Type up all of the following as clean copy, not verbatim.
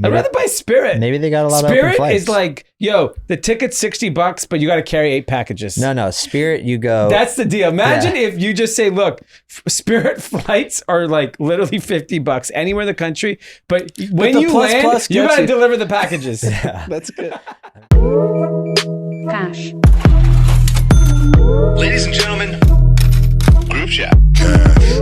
I'd rather buy Spirit. Maybe they got a lot of open Spirit flights. is like, yo, the ticket's $60, but you got to carry 8 packages. No, Spirit, you go. That's the deal. Imagine if you just say, look, Spirit flights are like literally $50 anywhere in the country, but when you land, you got to deliver the packages. Yeah. That's good. Cash. Ladies and gentlemen, group chat. Cash.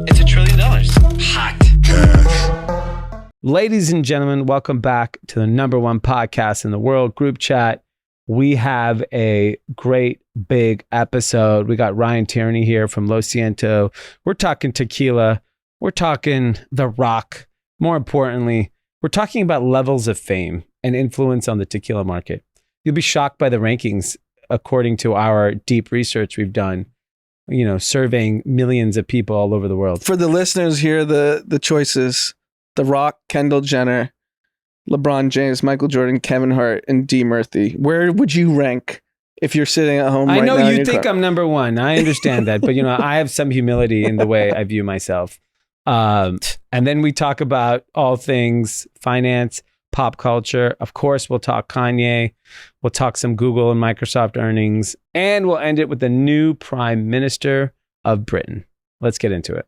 It's $1 trillion. Hot. Ladies and gentlemen, welcome back to the #1 podcast in the world, Group Chat. We have a great big episode. We got Ryan Tierney here from Lo Siento. We're talking Tequila. We're talking The Rock. More importantly, we're talking about levels of fame and influence on the tequila market. You'll be shocked by the rankings according to our deep research we've done, you know, surveying millions of people all over the world. For the listeners here, the choices: The Rock, Kendall Jenner, LeBron James, Michael Jordan, Kevin Hart, and Dee Murphy. Where would you rank if you're sitting at home? I right know now you think I'm #1. I understand that, but you know, I have some humility in the way I view myself. And then we talk about all things finance, pop culture. Of course, we'll talk Kanye. We'll talk some Google and Microsoft earnings, and we'll end it with the new Prime Minister of Britain. Let's get into it.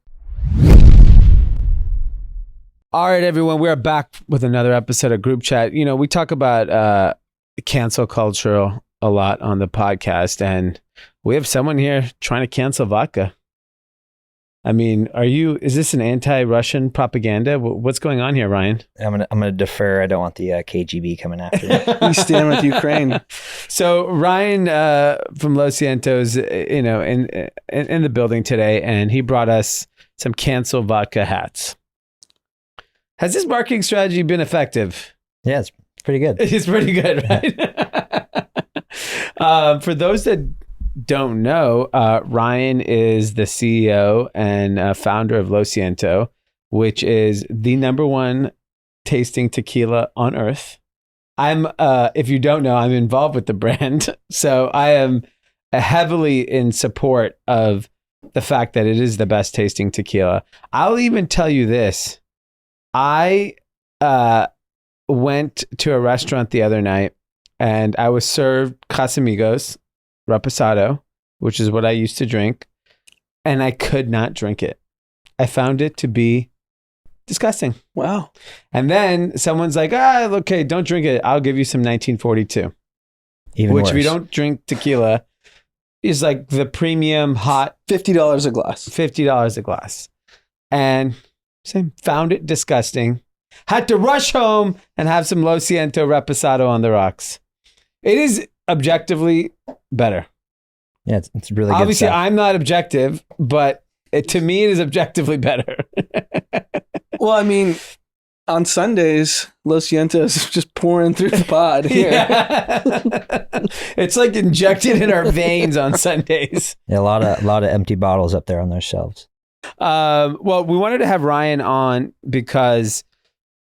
All right, everyone, we are back with another episode of Group Chat. You know, we talk about cancel culture a lot on the podcast, and we have someone here trying to cancel vodka. I mean, is this an anti-Russian propaganda? What's going on here, Ryan? I'm gonna defer. I don't want the KGB coming after me. We stand with Ukraine. So Ryan from Lo Siento's, you know, in the building today, and he brought us some cancel vodka hats. Has this marketing strategy been effective? Yeah, it's pretty good. It's pretty good, right? For those that don't know, Ryan is the CEO and founder of Lo Siento, which is the #1 tasting tequila on earth. If you don't know, I'm involved with the brand. So I am heavily in support of the fact that it is the best tasting tequila. I'll even tell you this. I went to a restaurant the other night and I was served Casamigos Reposado, which is what I used to drink, and I could not drink it. I found it to be disgusting. Wow. And then someone's like, okay, don't drink it. I'll give you some 1942. Even which, worse. if you don't drink tequila, is like the premium hot $50 a glass. $50 a glass. And same, found it disgusting. Had to rush home and have some Lo Siento Reposado on the rocks. It is objectively better. Yeah, it's really good. Obviously, stuff. I'm not objective, but to me, it is objectively better. Well, I mean, on Sundays, Lo Siento is just pouring through the pod here. Yeah. It's like injected in our veins on Sundays. Yeah, a lot of empty bottles up there on their shelves. Well, we wanted to have Ryan on because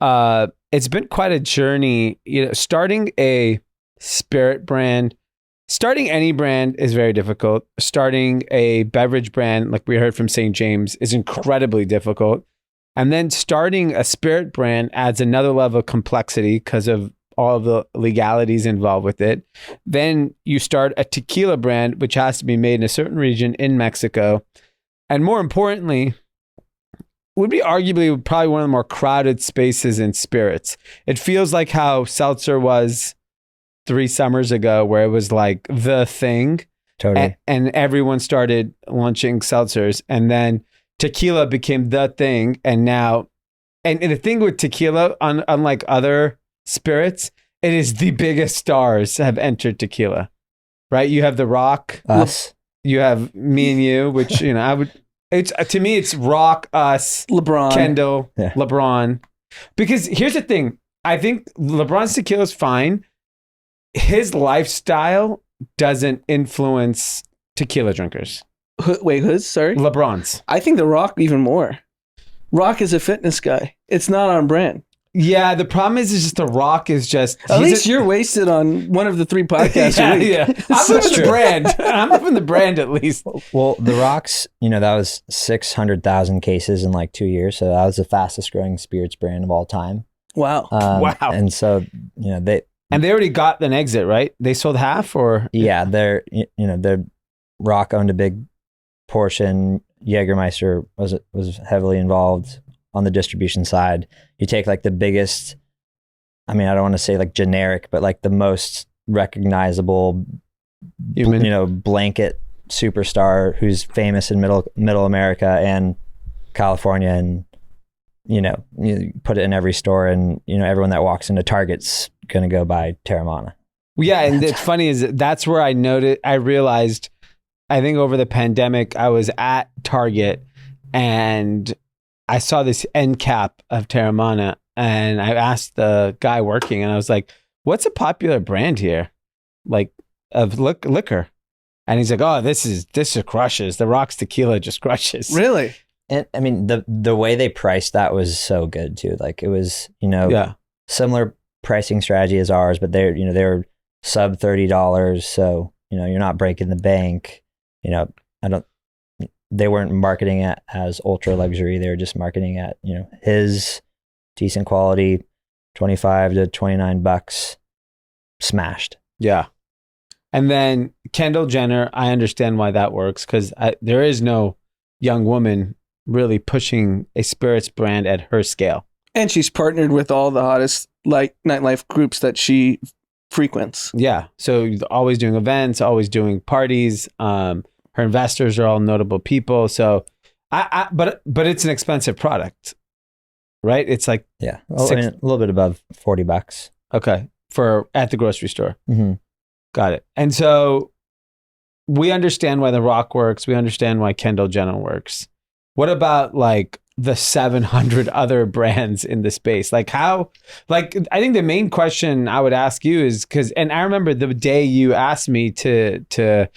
it's been quite a journey. You know, starting a spirit brand, starting any brand is very difficult. Starting a beverage brand, like we heard from St. James, is incredibly difficult. And then starting a spirit brand adds another level of complexity because of all of the legalities involved with it. Then you start a tequila brand, which has to be made in a certain region in Mexico. And more importantly, would be arguably probably one of the more crowded spaces in spirits. It feels like how seltzer was 3 summers ago, where it was like the thing. Totally. And everyone started launching seltzers. And then tequila became the thing. And now, and the thing with tequila, unlike other spirits, it is the biggest stars have entered tequila, right? You have The Rock. Us. You have me and you, which, you know, to me, it's Rock, us, LeBron. Kendall, Yeah. LeBron. Because here's the thing. I think LeBron's tequila is fine. His lifestyle doesn't influence tequila drinkers. Wait, who's? Sorry? LeBron's. I think The Rock even more. Rock is a fitness guy. It's not on brand. Yeah, the problem is just The Rock is just. At he's least you're wasted on one of the 3 podcasts a week. yeah. I'm living the brand. I'm living the brand at least. Well, the Rock's, that was 600,000 cases in like 2 years. So that was the fastest growing spirits brand of all time. Wow. Wow. And so, they already got an exit, right? They sold half or? Yeah, they're Rock owned a big portion. Jägermeister was heavily involved on the distribution side. You take like the biggest, I don't want to say like generic, but like the most recognizable, blanket superstar who's famous in middle America and California, and you put it in every store, and everyone that walks into Target's gonna go buy Terramana. Yeah, and it's funny is that's where I realized, I think over the pandemic, I was at Target and I saw this end cap of Terramana, and I asked the guy working, and I was like, what's a popular brand here? Like of liquor. And he's like, oh, this crushes. The Rock's tequila just crushes. Really? And the way they priced that was so good too. Like it was, similar pricing strategy as ours, but they were sub $30. So, you're not breaking the bank. They weren't marketing it as ultra luxury. They were just marketing at, his decent quality, $25 to $29, smashed. Yeah. And then Kendall Jenner, I understand why that works, because there is no young woman really pushing a spirits brand at her scale. And she's partnered with all the hottest nightlife groups that she frequents. Yeah. So always doing events, always doing parties. Her investors are all notable people. So but it's an expensive product, right? It's like a little bit above $40. Okay. At the grocery store. Mm-hmm. Got it. And so we understand why The Rock works. We understand why Kendall Jenner works. What about like the 700 other brands in the space? Like I think the main question I would ask you is and I remember the day you asked me to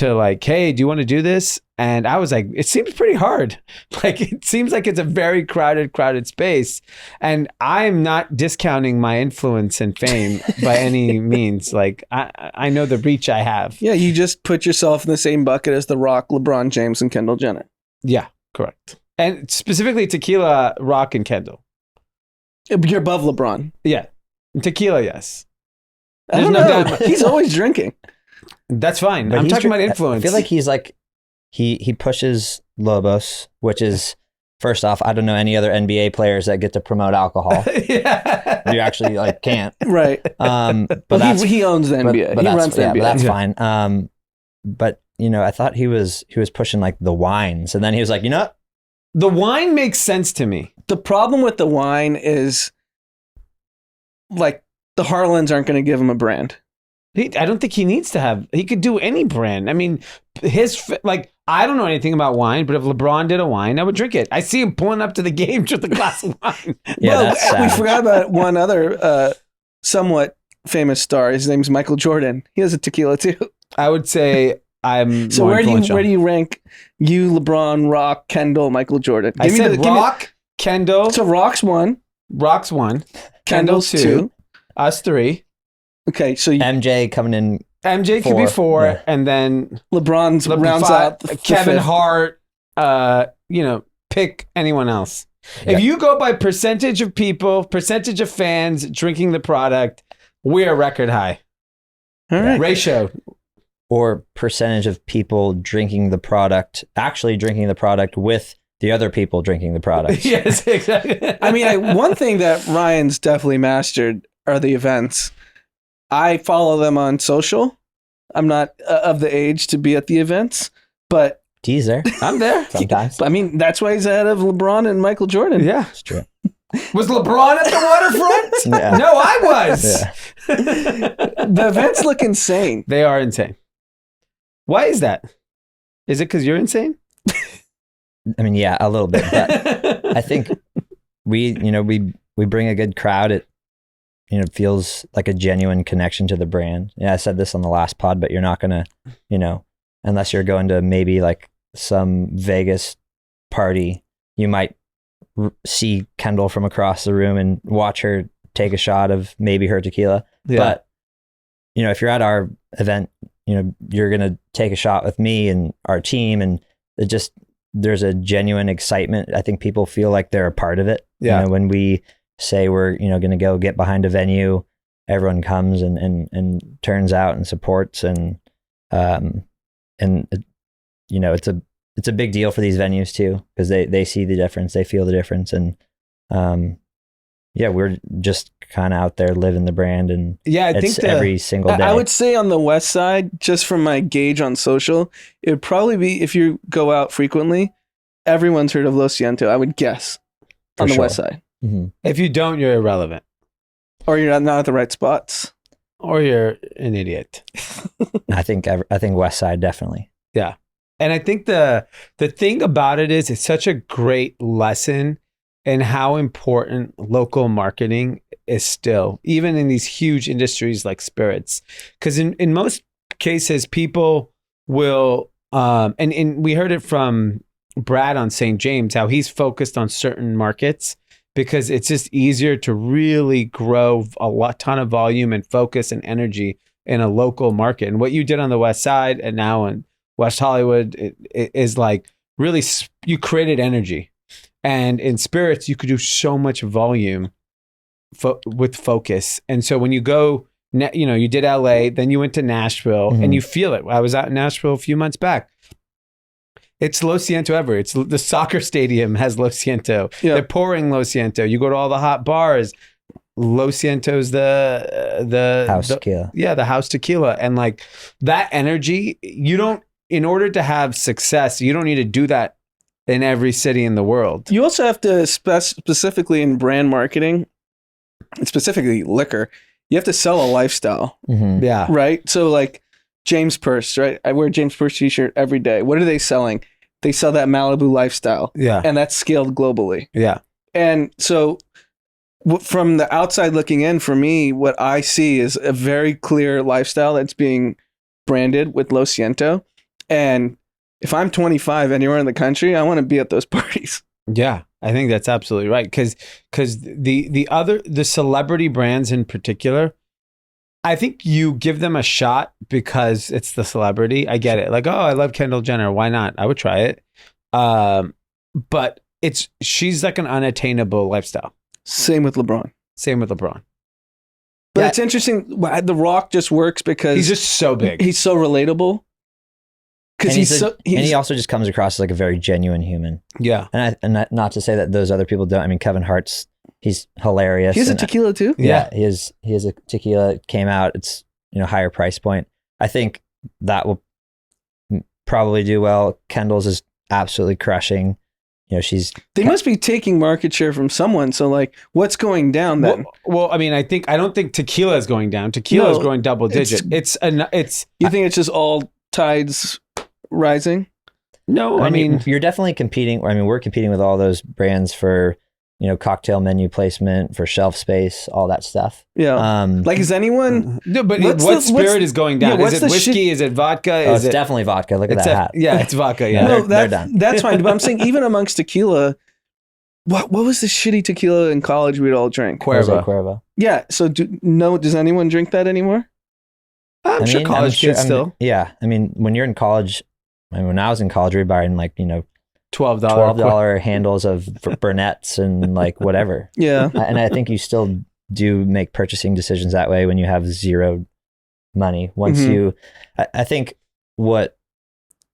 like, hey, do you want to do this? And I was like, it seems pretty hard. Like, it seems like it's a very crowded space. And I'm not discounting my influence and fame by any means. Like, I know the reach I have. Yeah, you just put yourself in the same bucket as The Rock, LeBron James, and Kendall Jenner. Yeah, correct. And specifically Tequila, Rock, and Kendall. You're above LeBron. Yeah. Tequila, yes. I don't know. He's always drinking. That's fine. But I'm talking about influence. I feel like he's like, he pushes Lobos, which is, first off, I don't know any other NBA players that get to promote alcohol. Yeah. You actually like can't. Right. But he owns the NBA. But he runs the NBA. But that's fine. But I thought he was pushing like the wines, and then he was like, the wine makes sense to me. The problem with the wine is like the Harlans aren't going to give him a brand. I don't think he needs to have. He could do any brand. I mean, I don't know anything about wine, but if LeBron did a wine, I would drink it. I see him pulling up to the game with a glass of wine. Yeah, we forgot about one other somewhat famous star. His name's Michael Jordan. He has a tequila too. I would say I'm. So where do you rank you, LeBron, Rock, Kendall, Michael Jordan? I said Rock, Kendall. So Rock's one. Rock's one. Kendall's two. Us three. Okay, so MJ coming in. MJ could be 4, yeah. And then LeBron rounds out Kevin fifth. Hart. Pick anyone else. Yeah. If you go by percentage of people, percentage of fans drinking the product, we're record high. All right. Ratio. Or percentage of people drinking the product, actually drinking the product with the other people drinking the product. Yes, exactly. I mean, one thing that Ryan's definitely mastered are the events. I follow them on social. I'm not of the age to be at the events, but D's there. I'm there sometimes. I mean, that's why he's ahead of LeBron and Michael Jordan. Yeah, it's true. Was LeBron at the waterfront? Yeah. No, I was. Yeah. The events look insane. They are insane. Why is that? Is it because you're insane? I mean, yeah, a little bit. But I think we bring a good crowd. It feels like a genuine connection to the brand. Yeah, I said this on the last pod, but you're not gonna, unless you're going to maybe like some Vegas party, you might see Kendall from across the room and watch her take a shot of maybe her tequila. Yeah. But, you know, if you're at our event, you know, you're going to take a shot with me and our team, and there's a genuine excitement. I think people feel like they're a part of it. Yeah. You know, when we say we're, you know, going to go get behind a venue, everyone comes and turns out and supports, and you know, it's a big deal for these venues too, because they see the difference, they feel the difference, and yeah, we're just kind of out there living the brand, and Yeah, I it's think every single day. I would say on the west side, just from my gauge on social, it would probably be, if you go out frequently, everyone's heard of Lo Siento, I would guess, For on the sure. west side. Mhm. if you don't, you're irrelevant, Or you're not at the right spots. or you're an idiot. I think West Side definitely. And I think the thing about it is, it's such a great lesson in how important local marketing is still, even in these huge industries like spirits. Because in most cases, people will, and we heard it from Brad on St. James, how he's focused on certain markets because it's just easier to really grow a ton of volume and focus and energy in a local market. And what you did on the West Side and now in West Hollywood it is like really, you created energy. And in spirits, you could do so much volume with focus. And so when you go, you know, you did LA, then you went to Nashville, and you feel it. I was out in Nashville a few months back. It's Lo Siento ever. It's the soccer stadium has Lo Siento. Yeah. They're pouring Lo Siento. You go to all the hot bars. Lo Siento's the House the- tequila. Yeah, the house tequila. And like that energy, in order to have success, you don't need to do that in every city in the world. You also have to, specifically in brand marketing, and specifically liquor, you have to sell a lifestyle, Mhm. Yeah. right? So like James Purse, right? I wear a James Purse t-shirt every day. What are they selling? They sell that Malibu lifestyle, Yeah. and that's scaled globally. Yeah. And so from the outside looking in, for me, what I see is a very clear lifestyle that's being branded with Lo Siento. And if I'm 25 anywhere in the country, I want to be at those parties. Yeah, I think that's absolutely right. Because the celebrity brands in particular, I think you give them a shot because it's the celebrity. I get it. Like, oh, I love Kendall Jenner. Why not? I would try it. But she's like an unattainable lifestyle. Same with LeBron. Same with LeBron. But Yeah. it's interesting. The Rock just works because He's just so big. he's so relatable. Because And he's he also just comes across as like a very genuine human. Yeah. And not to say that those other people don't. I mean, Kevin Hart's, he's hilarious. he has a and- tequila too. Yeah, he has a tequila. It came out. It's, you know, higher price point. I think that will probably do well. Kendall's is absolutely crushing. You know, They must be taking market share from someone. So like, what's going down then? Well, I mean, I don't think tequila is going down. Tequila is No, growing double digit. You think it's just all tides rising? No, I mean, you're definitely competing. I mean, we're competing with all those brands for, you know, cocktail menu placement, for shelf space, all that stuff. Yeah. Like, is anyone? no, but what's what the- spirit what's- is going yeah, down? what's Is it the whiskey? shit- Is it vodka? Oh, Is it's it definitely vodka. Look at it's that hat. yeah, it's vodka. Yeah. No, No, they're done. That's fine. But I'm saying even amongst tequila, what was the shitty tequila in college we'd all drink? Jose Cuervo. Cuervo. Yeah. So does anyone drink that anymore? I'm sure college kids still Yeah. I mean, when you're in college, I mean, when I was in college, we were buying like, you know, $12. $12 handles of Burnett's and like whatever. Yeah. And I think you still do make purchasing decisions that way when you have zero money. Once Mhm. I think what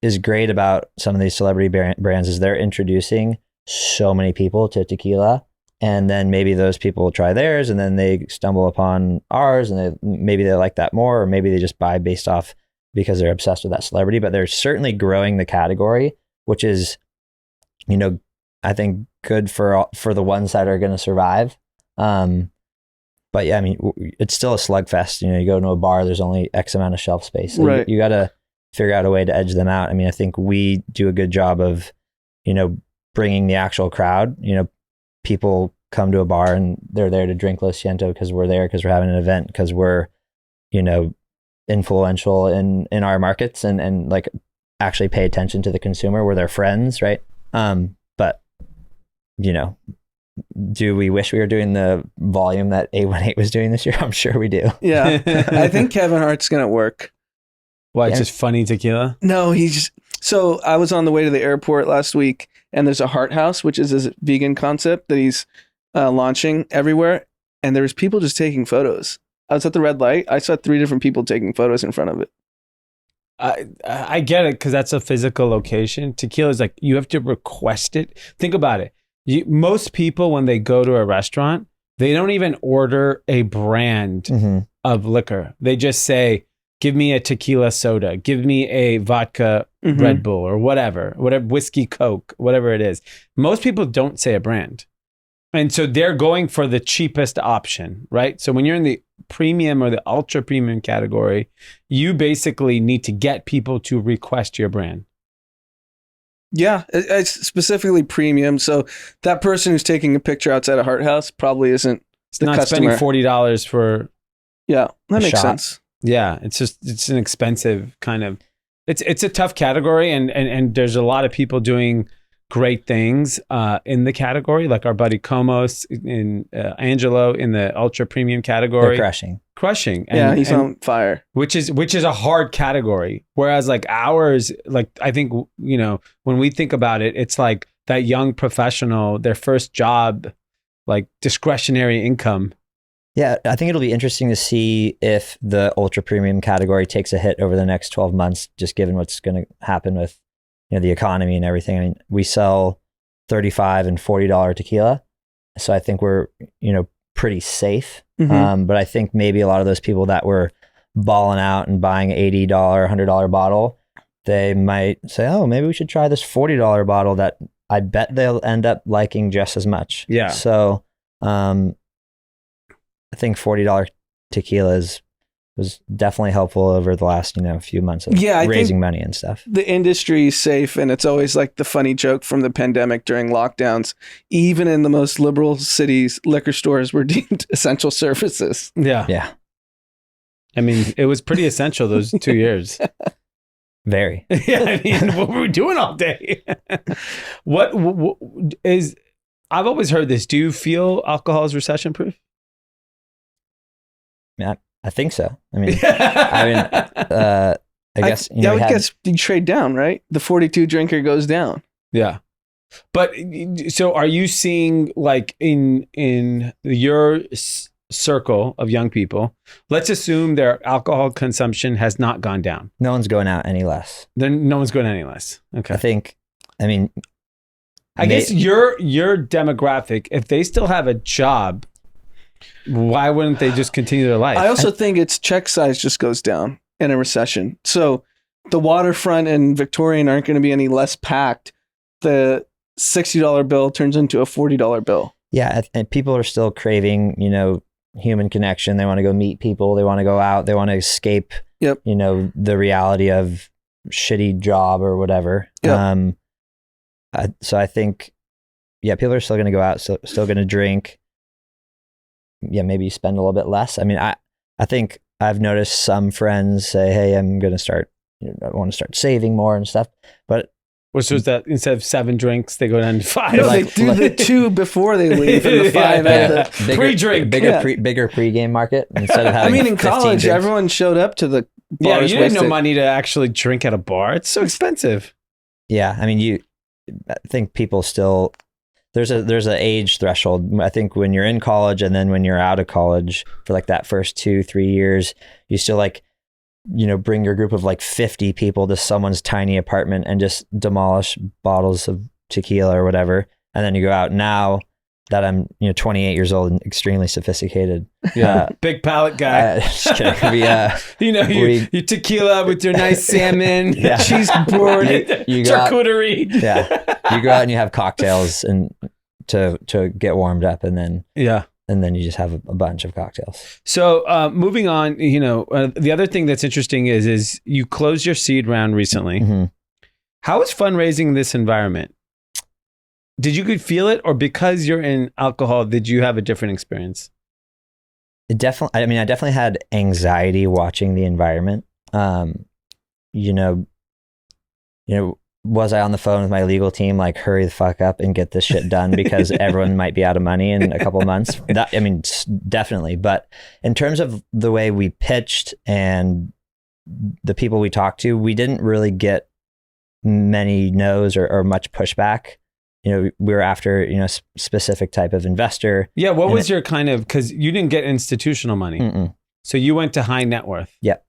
is great about some of these celebrity brands is they're introducing so many people to tequila, and then maybe those people will try theirs, and then they stumble upon ours, and maybe they like that more, or maybe they just buy based off because they're obsessed with that celebrity. But they're certainly growing the category, which is, you know, I think good for the ones that are going to survive. But yeah, I mean, it's still a slugfest. You know, you go to a bar, there's only X amount of shelf space. So Right. you got to figure out a way to edge them out. I mean, I think we do a good job of, you know, bringing the actual crowd. You know, people come to a bar and they're there to drink Lo Siento because we're there, because we're having an event, because we're, you know, influential in our markets, and like actually pay attention to the consumer. We're their friends, right? But you know, do we wish we were doing the volume that 818 was doing this year? I'm sure we do. Yeah. I think Kevin Hart's going to work. Why? Yeah. Just funny tequila? No, so I was on the way to the airport last week, and there's a Heart House, which is his vegan concept that he's launching everywhere. And there was people just taking photos. I was at the red light. I saw 3 different people taking photos in front of it. I get it because that's a physical location. Tequila is like you have to request it. Think about it. Most people, when they go to a restaurant, they don't even order a brand of liquor. They just say, give me a tequila soda, give me a vodka Red Bull or whatever, whiskey Coke, whatever it is. Most people don't say a brand. And so they're going for the cheapest option, right? So when you're in the premium or the ultra premium category, you basically need to get people to request your brand. Yeah, it's specifically premium. So that person who's taking a picture outside a Heart House probably isn't the Not customer. spending $40 for... Yeah, that makes shot. sense. Yeah, it's an expensive kind of... It's a tough category, and there's a lot of people doing great things in the category, like our buddy Komos in Angelo in the ultra premium category. They're crushing. Yeah, he's on fire. Which is a hard category. Whereas like ours, like I think, you know, when we think about it, it's like that young professional, their first job, like discretionary income. Yeah, I think it'll be interesting to see if the ultra premium category takes a hit over the next 12 months, just given what's going to happen with, you know, the economy and everything. I mean, we sell $35 and $40 tequila. So I think we're, you know, pretty safe. But I think maybe a lot of those people that were balling out and buying $80, $100 bottle, they might say, oh, maybe we should try this $40 bottle that I bet they'll end up liking just as much. Yeah. So I think $40 tequila was definitely helpful over the last, you know, few months of raising money and stuff. The industry is safe, and it's always like the funny joke from the pandemic during lockdowns. Even in the most liberal cities, liquor stores were deemed essential services. Yeah. Yeah. I mean, it was pretty essential those 2 years. Very. Yeah, I mean, what were we doing all day? what is... I've always heard this. Do you feel alcohol is recession proof? Yeah, I think so. I mean, I guess, you know, I guess you trade down, right? The 42 drinker goes down. Yeah. But so are you seeing like in your circle of young people, let's assume their alcohol consumption has not gone down. no one's going out any less. Then no one's going any less. Okay. I guess your demographic, if they still have a job, why wouldn't they just continue their life? I also think its check size just goes down in a recession. So the waterfront and Victorian aren't going to be any less packed. The $60 bill turns into a $40 bill. Yeah, and people are still craving, you know, human connection. They want to go meet people. They want to go out. They want to escape, Yep. you know, the reality of shitty job or whatever. Yep. So I think, yeah, people are still going to go out, still going to drink. Yeah, maybe spend a little bit less. I mean, I think I've noticed some friends say, hey, I'm going to start, you know, I want to start saving more and stuff. But which was that instead of 7 drinks, they go down to 5. No, they do the 2 before they leave and the 5 at the... Pre-drink. Bigger pre-game market instead of having I mean, in 15 college, drinks. everyone showed up to the Yeah, bars you didn't no wasted. money to actually drink at a bar. It's so expensive. Yeah, I mean, I think people still, there's an age threshold. I think when you're in college and then when you're out of college for like that first 2-3 years, you still like, you know, bring your group of like 50 people to someone's tiny apartment and just demolish bottles of tequila or whatever. And then you go out. Now that I'm, you know, 28 years old and extremely sophisticated. Yeah, big palate guy. Just kidding. You know, you tequila with your nice salmon, Yeah. cheese board, You go out- charcuterie. Yeah, you go out and you have cocktails and to get warmed up, and then you just have a bunch of cocktails. So moving on, you know, the other thing that's interesting is you closed your seed round recently. Mm-hmm. How is fundraising in this environment? Did you could feel it, or because you're in alcohol, did you have a different experience? I definitely had anxiety watching the environment. You know, was I on the phone with my legal team, like, hurry the fuck up and get this shit done because everyone might be out of money in a couple of months? Definitely. But in terms of the way we pitched and the people we talked to, we didn't really get many no's or much pushback. We were after, specific type of investor. Yeah. What was your because you didn't get institutional money. Mm-mm. So you went to high net worth. Yep.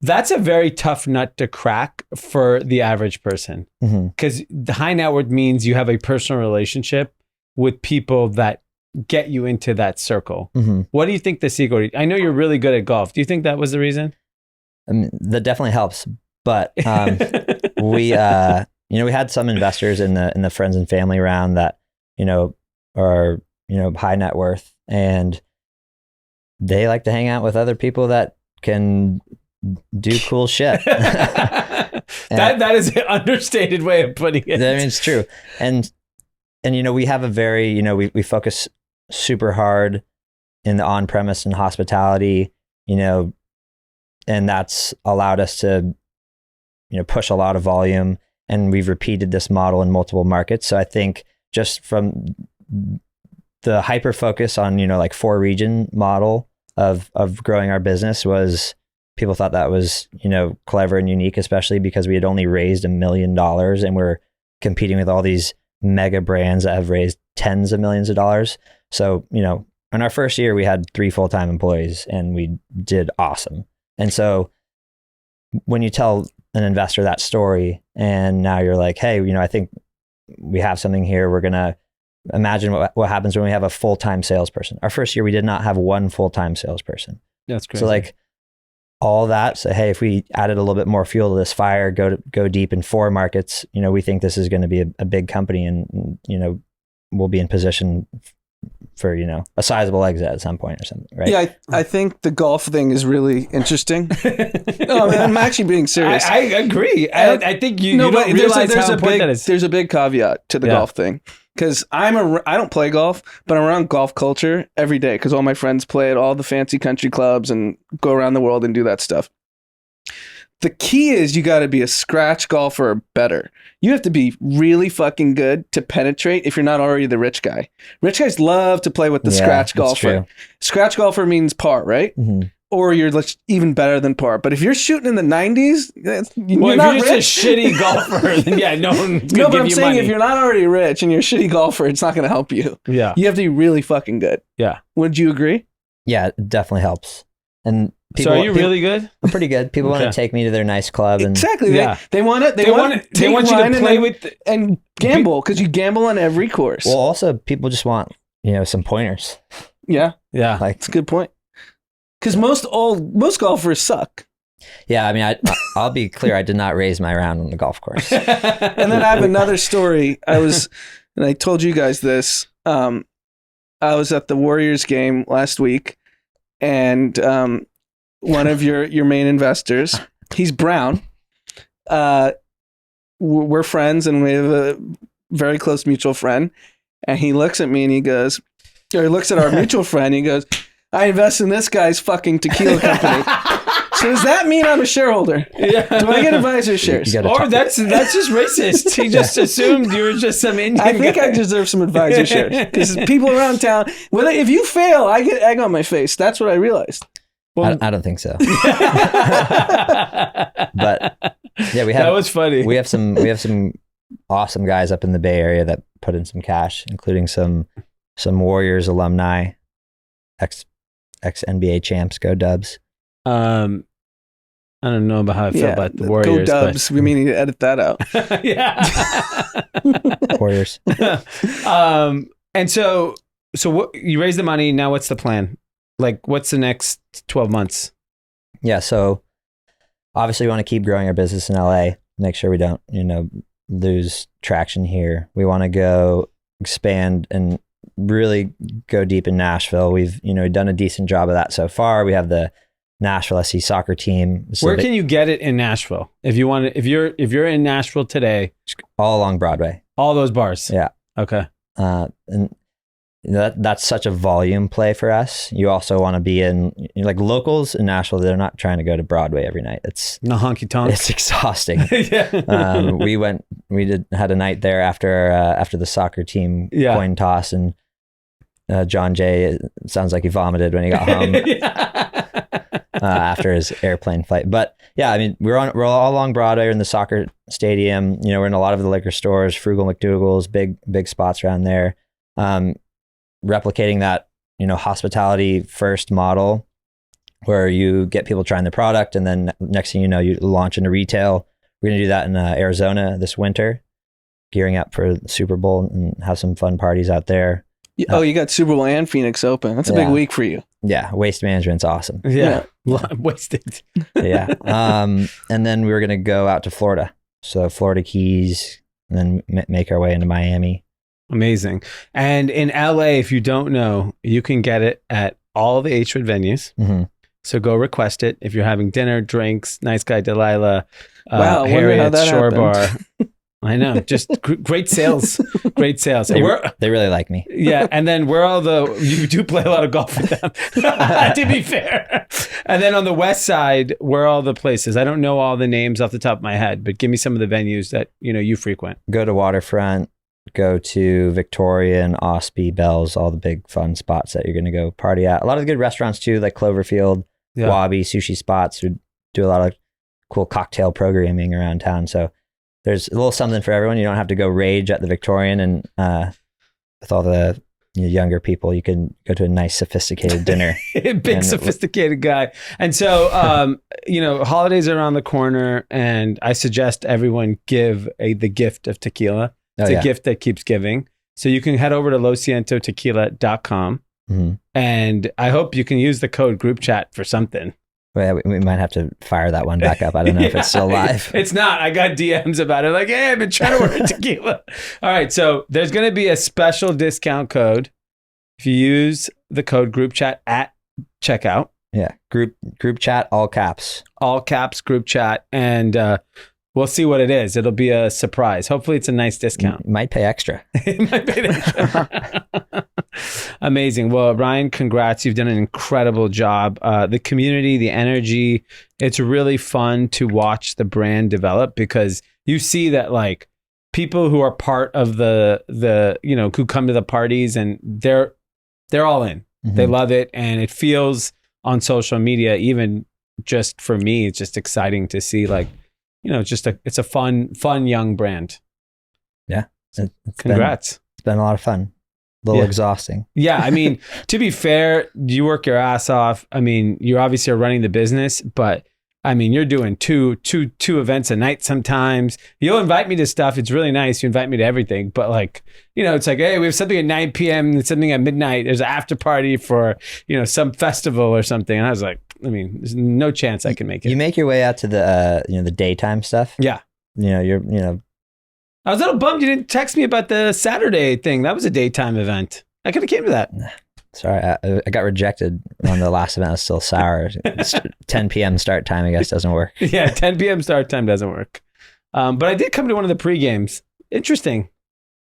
That's a very tough nut to crack for the average person, because the high net worth means you have a personal relationship with people that get you into that circle. What do you think the secret? I know you're really good at golf. Do you think that was the reason? That definitely helps. But we had some investors in the friends and family round that are high net worth, and they like to hang out with other people that can do cool shit. that is an understated way of putting it. I mean, it's true. And we have a very, we focus super hard in the on-premise and hospitality, and that's allowed us to, push a lot of volume, and we've repeated this model in multiple markets. So I think just from the hyper focus on, like 4-region model of growing our business was, people thought that was, clever and unique, especially because we had only raised $1 million and we're competing with all these mega brands that have raised tens of millions of dollars. So, in our first year, we had 3 full-time employees and we did awesome. And so when you tell an investor that story and now you're like, hey, I think we have something here. We're going to imagine what happens when we have a full-time salesperson. Our first year, we did not have one full-time salesperson. That's crazy. So like all that. So, hey, if we added a little bit more fuel to this fire, go deep in 4 markets, we think this is going to be a big company, and, we'll be in position for, a sizable exit at some point or something, right? Yeah, I think the golf thing is really interesting. No, man, I'm actually being serious. I agree. I think you don't realize how important that is. There's a big caveat to the golf thing. Because I don't play golf, but I'm around golf culture every day because all my friends play at all the fancy country clubs and go around the world and do that stuff. The key is you got to be a scratch golfer or better. You have to be really fucking good to penetrate if you're not already the rich guy. Rich guys love to play with the scratch golfer. True. Scratch golfer means par, right? Mm-hmm. Or you're even better than par. But if you're shooting in the 90s, you're if not you're rich. just a shitty golfer, then no one's No, gonna but give I'm you saying money. if you're not already rich and you're a shitty golfer, it's not going to help you. Yeah. You have to be really fucking good. Yeah. Would you agree? Yeah, it definitely helps. And So are you really good? I'm pretty good. People want to take me to their nice club, and Exactly. Yeah. They want to. They want you to play with and gamble because you gamble on every course. well, also people just want some pointers. Yeah, Yeah. Like, that's a good point. Because most golfers suck. yeah, I mean, I'll be clear. I did not raise my round on the golf course. And then I have another story. And I told you guys this. I was at the Warriors game last week, and one of your main investors, he's brown. We're friends, and we have a very close mutual friend. And he looks at me and he goes, or he looks at our mutual friend. And he goes, "I invest in this guy's fucking tequila company." So does that mean I'm a shareholder? Yeah. Do I get advisor shares? Or that's just racist. He just assumed you were just some Indian I think guy. I deserve some advisor shares because people around town. Well, if you fail, I get egg on my face. That's what I realized. I don't think so. But yeah, That was funny. we have some awesome guys up in the Bay Area that put in some cash, including some Warriors alumni, ex NBA champs. Go Dubs. I don't know about how I feel about the Warriors. Go Dubs. We need to edit that out. But yeah. Warriors. And so what, you raise the money. Now what's the plan? Like, what's the next 12 months? Yeah, so obviously we want to keep growing our business in LA, make sure we don't, lose traction here. We want to go expand and really go deep in Nashville. We've, done a decent job of that so far. We have the Nashville SC soccer team. So Where can you get it in Nashville? If you want to, if you're in Nashville today, all along Broadway. all those bars. Yeah. Okay. And that's such a volume play for us. You also want to be in like locals in Nashville. They're not trying to go to Broadway every night. It's No honky tonk. it's exhausting. Yeah. We had a night there after the soccer team Yeah. coin toss, and John Jay, it sounds like he vomited when he got home after his airplane flight. But yeah, I mean, we're all along Broadway, we're in the soccer stadium. You know, we're in a lot of the liquor stores, Frugal McDougal's, big spots around there. Replicating that, you know, hospitality first model where you get people trying the product, and then next thing you know, you launch into retail. We're going to do that in Arizona this winter, gearing up for the Super Bowl and have some fun parties out there. You got Super Bowl and Phoenix Open. That's a big week for you. Yeah, waste management's awesome. Yeah. Wasted. Yeah. And then we were going to go out to Florida. So Florida Keys, and then make our way into Miami. Amazing. And in LA, if you don't know, you can get it at all the H-Wood venues. Mm-hmm. So go request it. If you're having dinner, drinks, Nice Guy Delilah, Wow, I wonder how Harriet's that Shore happened. Bar. I know, just great sales. Great sales. They, And we're, they really like me. yeah, and then you do play a lot of golf with them, to be fair. And then on the west side, where are all the places? I don't know all the names off the top of my head, but give me some of the venues that you frequent. Go to Waterfront, go to Victoria and Ospey, Bells, all the big fun spots that you're going to go party at. A lot of the good restaurants too, like Cloverfield, Yeah. Wabi, sushi spots. We do a lot of cool cocktail programming around town. So there's a little something for everyone. You don't have to go rage at the Victorian, and with all the younger people, you can go to a nice sophisticated dinner. Big sophisticated guy. And so, holidays are around the corner, and I suggest everyone give the gift of tequila. It's a gift that keeps giving. So you can head over to losientotequila.com, Mm-hmm. and I hope you can use the code group chat for something. Well, we might have to fire that one back up. I don't know if it's still live. It's not. I got DMs about it. Like, hey, I've been trying to order tequila. All right. So there's going to be a special discount code if you use the code group chat at checkout. Yeah. Group chat, all caps. All caps group chat. And we'll see what it is. It'll be a surprise. Hopefully it's a nice discount. Might pay extra. It might be extra. Amazing. Well, Ryan, congrats. You've done an incredible job. The community, the energy, it's really fun to watch the brand develop, because you see that like people who are part of the who come to the parties, and they're all in. Mm-hmm. They love it. And it feels on social media, even just for me, it's just exciting to see like, it's a fun young brand. Yeah. Congrats. It's been a lot of fun. A little exhausting. Yeah. I mean, to be fair, you work your ass off. I mean, you obviously are running the business, but I mean, you're doing two events a night sometimes. You'll invite me to stuff. It's really nice. You invite me to everything. But like, it's like, hey, we have something at 9 p.m. and something at midnight. There's an after party for, some festival or something. And I was like, I mean, there's no chance I can make it. You make your way out to the, the daytime stuff. Yeah. I was a little bummed you didn't text me about the Saturday thing. That was a daytime event. I could have came to that. Sorry, I got rejected on the last event. I was still sour. 10 p.m. start time, I guess, doesn't work. Yeah, 10 p.m. start time doesn't work. But I did come to one of the pre-games. Interesting.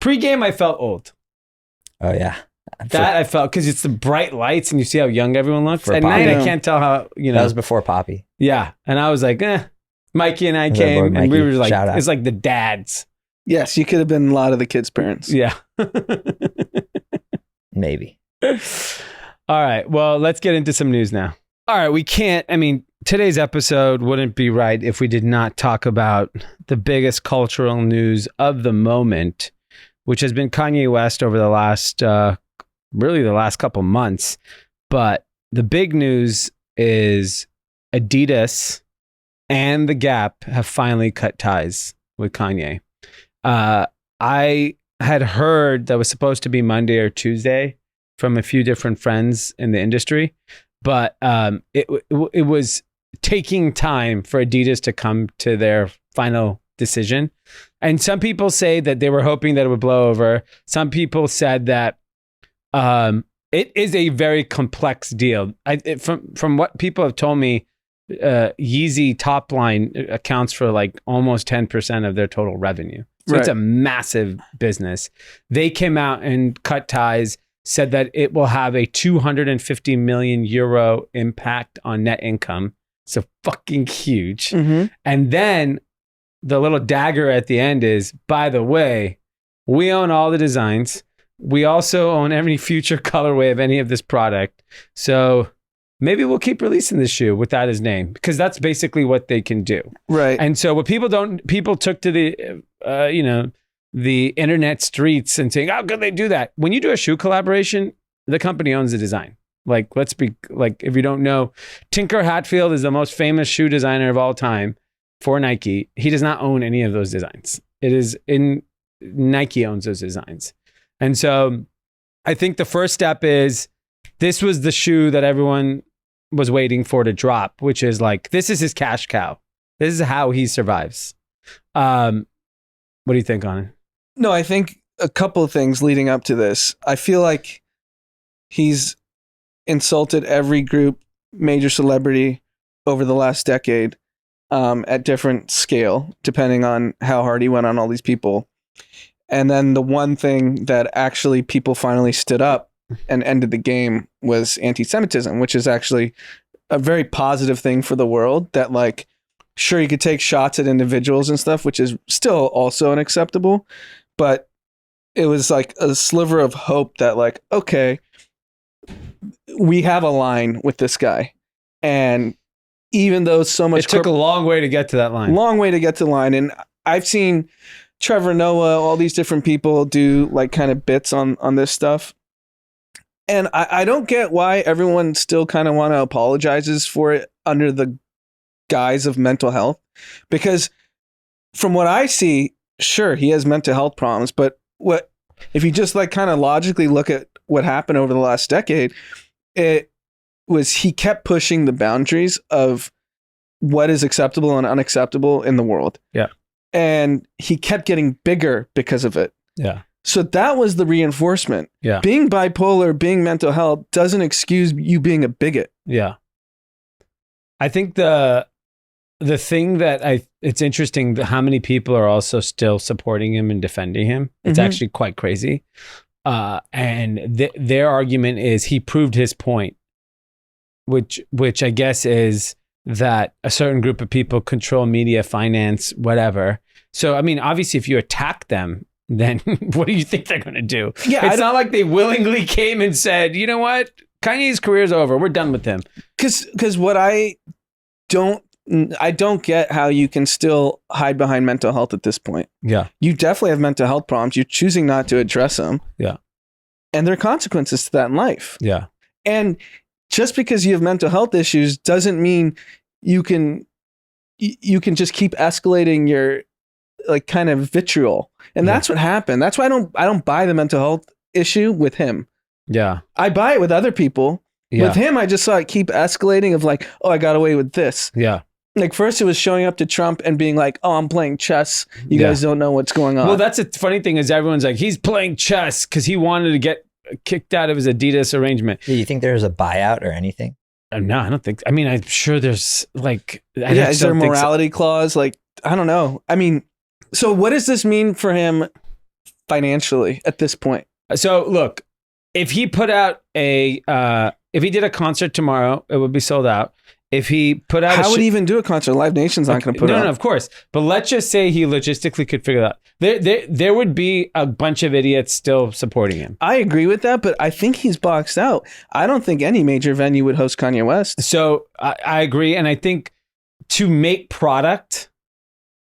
Pre-game, I felt old. Oh, yeah. I felt, because it's the bright lights and you see how young everyone looks. At Poppy. night, I can't tell how, That was before Poppy. Yeah. And I was like, Mikey and I came, and we were like, it's like the dads. Yes, you could have been a lot of the kids' parents. Yeah. Maybe. All right. Well, let's get into some news now. All right. Today's episode wouldn't be right if we did not talk about the biggest cultural news of the moment, which has been Kanye West over the last couple months. But the big news is Adidas and The Gap have finally cut ties with Kanye. I had heard that was supposed to be Monday or Tuesday from a few different friends in the industry, but it was taking time for Adidas to come to their final decision. And some people say that they were hoping that it would blow over. Some people said that it is a very complex deal. From what people have told me, Yeezy top line accounts for like almost 10% of their total revenue. So It's a massive business. They came out and cut ties. said that it will have a 250 million euro impact on net income. So fucking huge. Mhm. And then the little dagger at the end is, by the way, we own all the designs. We also own every future colorway of any of this product. So maybe we'll keep releasing this shoe without his name, because that's basically what they can do. Right. And so what people took to the, the internet streets and saying, how could they do that? When you do a shoe collaboration, the company owns the design. Like, let's be like, if you don't know, Tinker Hatfield is the most famous shoe designer of all time for Nike. He does not own any of those designs. Nike owns those designs. And so I think the first step is, this was the shoe that everyone was waiting for to drop, which is like, this is his cash cow. This is how he survives. What do you think on it? No, I think a couple of things leading up to this. I feel like he's insulted every group, major celebrity over the last decade, at different scale, depending on how hard he went on all these people. And then the one thing that actually people finally stood up and ended the game was anti-Semitism, which is actually a very positive thing for the world. That, like, sure, you could take shots at individuals and stuff, which is still also unacceptable, but it was like a sliver of hope that, like, okay, we have a line with this guy. And even though so much... It took a long way to get to that line. Long way to get to the line. And I've seen Trevor Noah, all these different people do like kind of bits on this stuff. And I don't get why everyone still kind of want to apologizes for it under the guise of mental health. Because from what I see, sure, he has mental health problems, but what if you just like kind of logically look at what happened over the last decade, it was he kept pushing the boundaries of what is acceptable and unacceptable in the world. Yeah. And he kept getting bigger because of it. Yeah. So that was the reinforcement. Yeah. Being bipolar, being mental health doesn't excuse you being a bigot. Yeah. I think the thing that it's interesting how many people are also still supporting him and defending him. It's actually quite crazy. And their argument is he proved his point, which I guess is that a certain group of people control media, finance, whatever. So, I mean, obviously, if you attack them, then what do you think they're going to do? Yeah, it's not like they willingly came and said, you know what? Kanye's career's over. We're done with him. Because what I don't get how you can still hide behind mental health at this point. Yeah. You definitely have mental health problems. You're choosing not to address them. Yeah. And there are consequences to that in life. Yeah. And just because you have mental health issues doesn't mean you can just keep escalating your like kind of vitriol. And that's what happened. That's why I don't buy the mental health issue with him. Yeah. I buy it with other people. Yeah. With him, I just saw it keep escalating of like, oh, I got away with this. Yeah. Like first it was showing up to Trump and being like, oh, I'm playing chess. You guys don't know what's going on. Well, that's a funny thing is everyone's like, he's playing chess because he wanted to get kicked out of his Adidas arrangement. Do you think there's a buyout or anything? No, I don't think. I mean, I'm sure there's like. Is there a morality clause? Like, I don't know. I mean, so what does this mean for him financially at this point? So look, if he put out if he did a concert tomorrow, it would be sold out. If he put out, how would he even do a concert? Live Nation's not going to put it on. No, of course. But let's just say he logistically could figure that out. There would be a bunch of idiots still supporting him. I agree with that, but I think he's boxed out. I don't think any major venue would host Kanye West. So I agree. And I think to make product,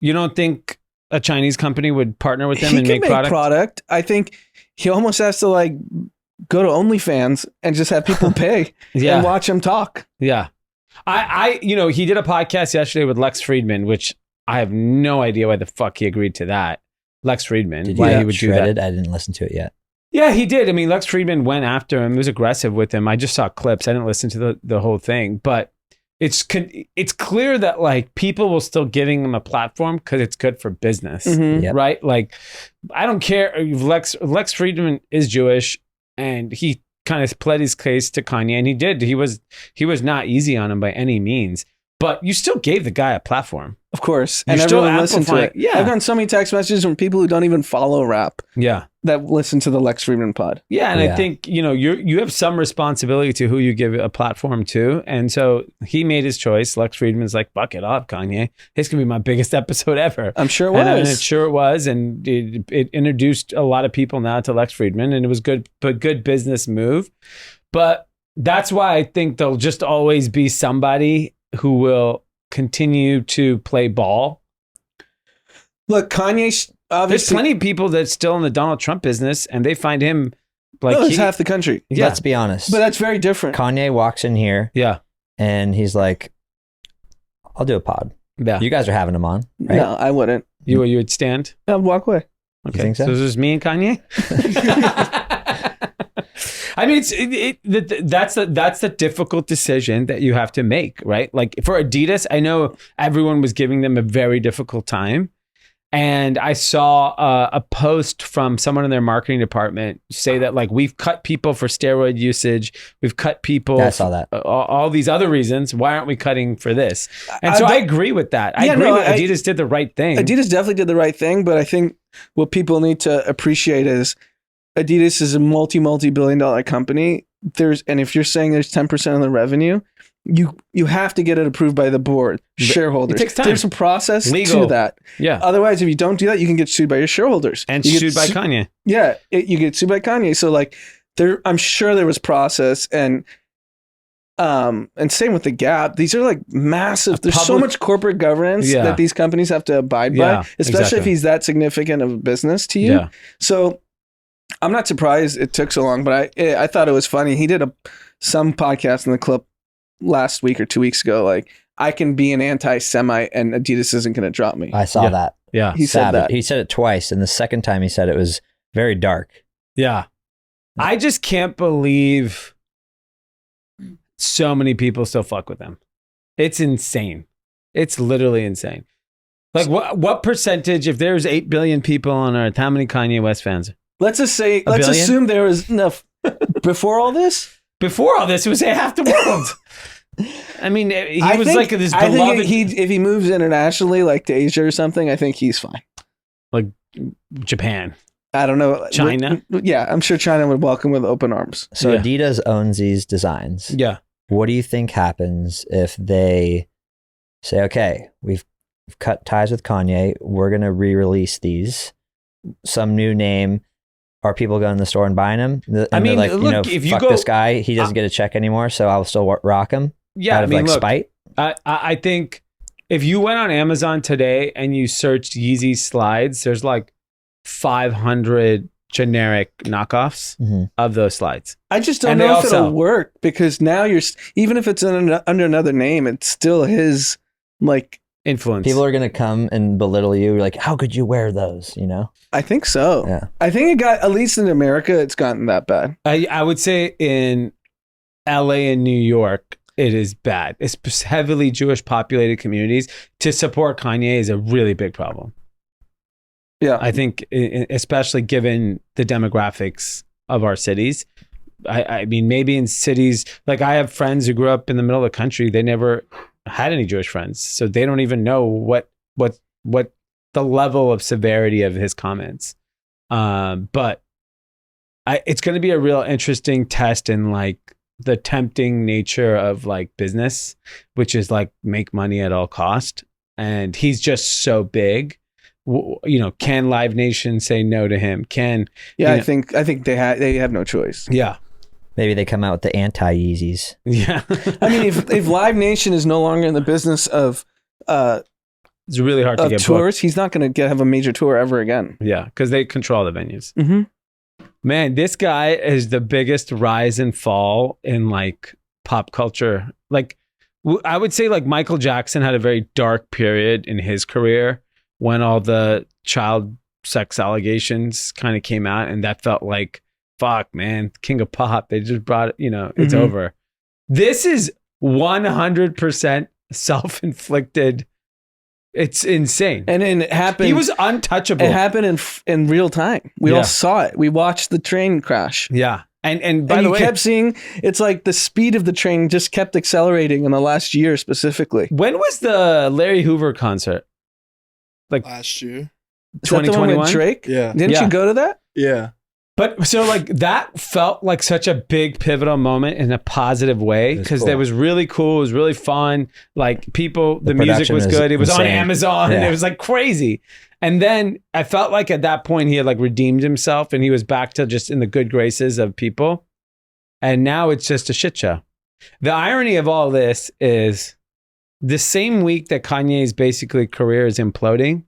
you don't think a Chinese company would partner with him and make product? I think he almost has to like go to OnlyFans and just have people pay and watch him talk. Yeah. He did a podcast yesterday with Lex Friedman, which I have no idea why the fuck he agreed to that. Lex Friedman, why he would do that. I didn't listen to it yet. Yeah, he did. I mean, Lex Friedman went after him. He was aggressive with him. I just saw clips. I didn't listen to the whole thing, but it's clear that like people will still giving him a platform because it's good for business, right? Like, I don't care if Lex Friedman is Jewish and he kind of pled his case to Kanye, and he did. He was not easy on him by any means. but you still gave the guy a platform. Of course. You're And still everyone listened to it. amplifying- yeah. I've gotten so many text messages from people who don't even follow rap Yeah. that listen to the Lex Friedman pod. Yeah, and I Yeah. think you have some responsibility to who you give a platform to, and so he made his choice. Lex Friedman's like, "Fuck it up, Kanye. This could be my biggest episode ever." I'm sure it And was. it sure was, and it introduced a lot of people now to Lex Friedman, and it was good business move. But that's why I think there'll just always be somebody who will continue to play ball. Look, Kanye's There's obviously plenty of people that's still in the Donald Trump business, and they find him like it's half the country. yeah, Let's be honest. But that's very different. Kanye walks in here yeah, and he's like, I'll do a pod. yeah. You guys are having him on, right? No, I wouldn't. You would stand. I'd walk away. Okay, think so? so this is me and Kanye. I mean, that's the difficult decision that you have to make, right? Like for Adidas, I know everyone was giving them a very difficult time, and I saw a post from someone in their marketing department say that like we've cut people for steroid usage, we've cut people. Yeah, I saw that. All these other reasons. Why aren't we cutting for this? And I- so I but- agree with that. I Yeah, agree no, with I- Adidas did the right thing. Adidas definitely did the right thing, but I think what people need to appreciate is Adidas is a multi-billion-dollar company. And if you're saying there's 10% of the revenue, you have to get it approved by the board, shareholders. It takes time. There's a process Legal. to that. Yeah, Otherwise, if you don't do that, you can get sued by your shareholders. and You get sued by su- Kanye. Yeah, you get sued by Kanye. So like, I'm sure there was process, and same with the Gap. These are like massive. There's so public- much corporate governance Yeah. that these companies have to abide Yeah, by, especially exactly. if he's that significant of a business to you. Yeah. So I'm not surprised it took so long, but I thought it was funny. He did some podcast in the clip last week or 2 weeks ago. Like, I can be an anti-Semite and Adidas isn't going to drop me. I saw Yeah. that. Yeah. He said Savage. that. He said it twice, and the second time he said it was very dark. Yeah. I just can't believe so many people still fuck with them. It's insane. It's literally insane. Like what percentage, if there's 8 billion people on Earth, how many Kanye West fans? Let's billion? assume there was enough before all this. Before all this, it was half the world. I mean, he I was think- like this I beloved, think if he moves internationally, like to Asia or something, I think he's fine. Japan. I don't know. China? Yeah, I'm sure China would welcome with open arms. So Yeah. Adidas owns these designs. Yeah. What do you think happens if they say, okay, we've cut ties with Kanye, we're going to re-release these, some new name? Are people going to the store and buying them? And I mean, they're like, look, if you fuck go- this guy, he doesn't get a check anymore, so I'll still rock him Yeah. out I of mean, like look, spite. I think if you went on Amazon today and you searched Yeezy slides, there's like 500 generic knockoffs Mhm. of those slides. I just don't And they know if also- it'll work because now even if it's under another name, it's still his like. Influence. People are going to come and belittle you. Like, how could you wear those? You know? I think so. Yeah. I think it got, at least in America, it's gotten that bad. I would say in LA and New York, it is bad. It's heavily Jewish populated communities. To support Kanye is a really big problem. Yeah. I think, especially given the demographics of our cities. I mean, maybe in cities, like I have friends who grew up in the middle of the country. They never had any Jewish friends. So they don't even know what the level of severity of his comments. But it's going to be a real interesting test in like the tempting nature of like business, which is like make money at all cost. And he's just so big. You know, can Live Nation say no to him? Yeah, you I know- think they have no choice. Yeah. Maybe they come out with the anti-Yeezys. Yeah. I mean, if Live Nation is no longer in the business of It's really hard to get booked. tours, he's not going to have a major tour ever again. Yeah, because they control the venues. Mm-hmm. Man, this guy is the biggest rise and fall in like pop culture. Like, I would say like Michael Jackson had a very dark period in his career when all the child sex allegations kind of came out, and that felt like, fuck, man, king of pop. They just brought it, you know, it's Mhm. over. This is 100% self-inflicted. It's insane. And then it happened. He was untouchable. It happened in real time. We Yeah. all saw it. We watched the train crash. Yeah. And by And the you way, kept seeing, it's like the speed of the train just kept accelerating in the last year specifically. when was the Larry Hoover concert? Last year. Is that the one 2021? with Drake? Yeah. Didn't Yeah. you go to that? Yeah. But so like that felt like such a big pivotal moment in a positive way It was because cool. it was really cool. It was really fun. Like people, the music production was is good. It was on insane. Amazon. Yeah. It was like crazy. And then I felt like at that point he had like redeemed himself and he was back to just in the good graces of people. And now it's just a shit show. The irony of all this is the same week that Kanye's basically career is imploding,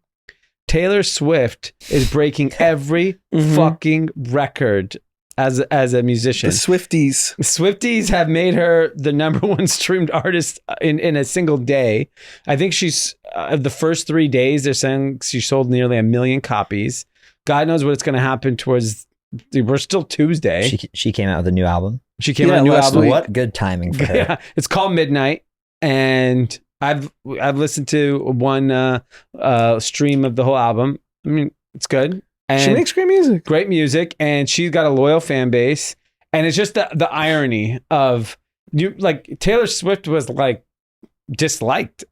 Taylor Swift is breaking every Mhm. fucking record as a musician. The Swifties. Swifties have made her the number one streamed artist in a single day. I think she's of the first 3 days they're saying she sold nearly 1 million copies. God knows what it's going to happen towards. We're still Tuesday. She came out with a new album. She came Yeah, out with a new last album. week. What good timing for her. Yeah, it's called Midnight, and I've listened to one stream of the whole album. I mean, it's good. And She makes great music. great music, and she's got a loyal fan base. And it's just the irony of you, like Taylor Swift was like disliked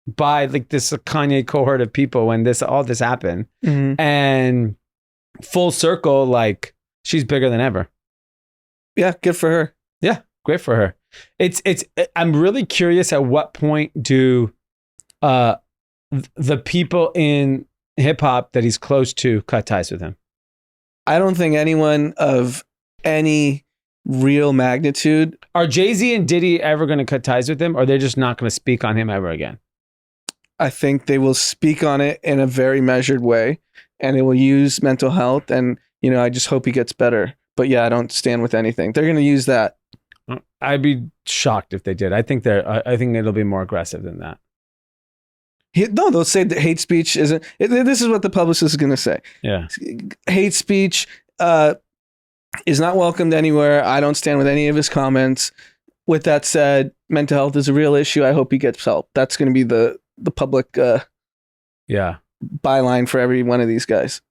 by like this Kanye cohort of people when all this happened, Mhm. and full circle, like she's bigger than ever. Yeah, good for her. Yeah, great for her. It's I'm really curious at what point do the people in hip hop that he's close to cut ties with him. I don't think anyone of any real magnitude. Are Jay-Z and Diddy ever going to cut ties with him, or they're just not going to speak on him ever again? I think they will speak on it in a very measured way, and they will use mental health. And I just hope he gets better. But yeah, I don't stand with anything. They're going to use that. I'd be shocked if they did. I think I think it'll be more aggressive than that. No, they'll say that hate speech isn't. This is what the publicist is going to say. Yeah. Hate speech is not welcomed anywhere. I don't stand with any of his comments. With that said, mental health is a real issue. I hope he gets help. That's going to be the public Yeah. byline for every one of these guys.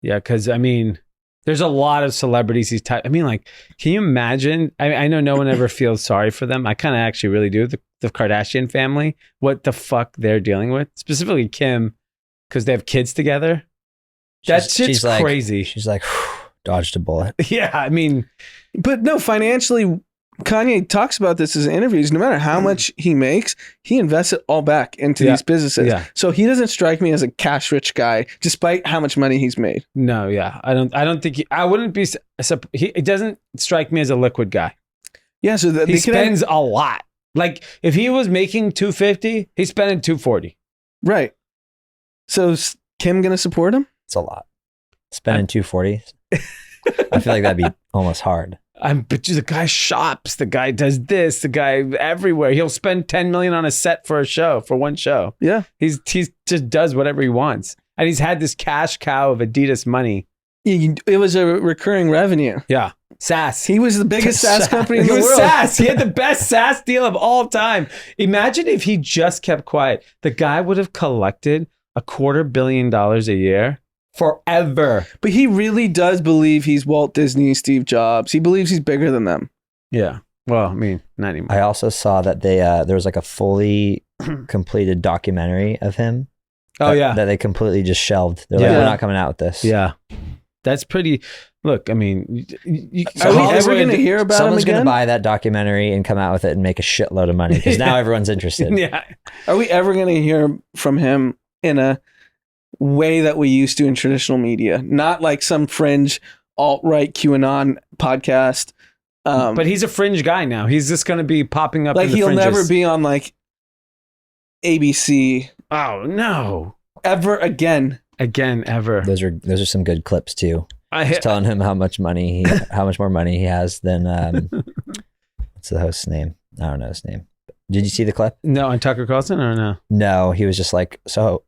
Yeah, because I mean, there's a lot of celebrities he's I mean, like, can you imagine? I know no one ever feels sorry for them. I kind of actually really do. The Kardashian family, what the fuck they're dealing with, specifically Kim, because they have kids together. That shit's like, crazy. She's like, dodged a bullet. Yeah, I mean, But no, financially, Kanye talks about this in interviews. No matter how much he makes, he invests it all back into these businesses. Yeah. So he doesn't strike me as a cash rich guy, despite how much money he's made. no, yeah, I don't think I wouldn't be. It doesn't strike me as a liquid guy. Yeah, so He spends a lot. Like if he was making $250, he's spending $240. right. So is Kim gonna support him? It's a lot. Spending 240. I feel like that'd be almost hard. But the guy shops. The guy does this. The guy everywhere. He'll spend $10 million on a set for one show. Yeah. He's just does whatever he wants, and he's had this cash cow of Adidas money. It was a recurring revenue. Yeah, SaaS. He was the biggest SaaS company in He the was world. SaaS. He had the best SaaS deal of all time. Imagine if he just kept quiet. The guy would have collected $250 million a year forever. But he really does believe he's Walt Disney, Steve Jobs. He believes he's bigger than them. Yeah. Well, I mean, not anymore. I also saw that there was like a fully completed documentary of him. That they completely just shelved. They're like, Yeah. we're not coming out with this. Yeah. That's pretty. Look, I mean, Are we ever going to hear about him Someone's going again? to buy that documentary and come out with it and make a shitload of money because now everyone's interested. Yeah. Are we ever going to hear from him in a way that we used to in traditional media? Not like some fringe alt-right QAnon podcast. But he's a fringe guy now. He's just going to be popping up. Like in the he'll fringes. never be on like ABC Oh no! ever again. Again, ever. Those are some good clips too. I Just telling him how much more money he has than what's the host's name? I don't know his name. Did you see the clip? no on Tucker Carlson or no? No, he was just like, so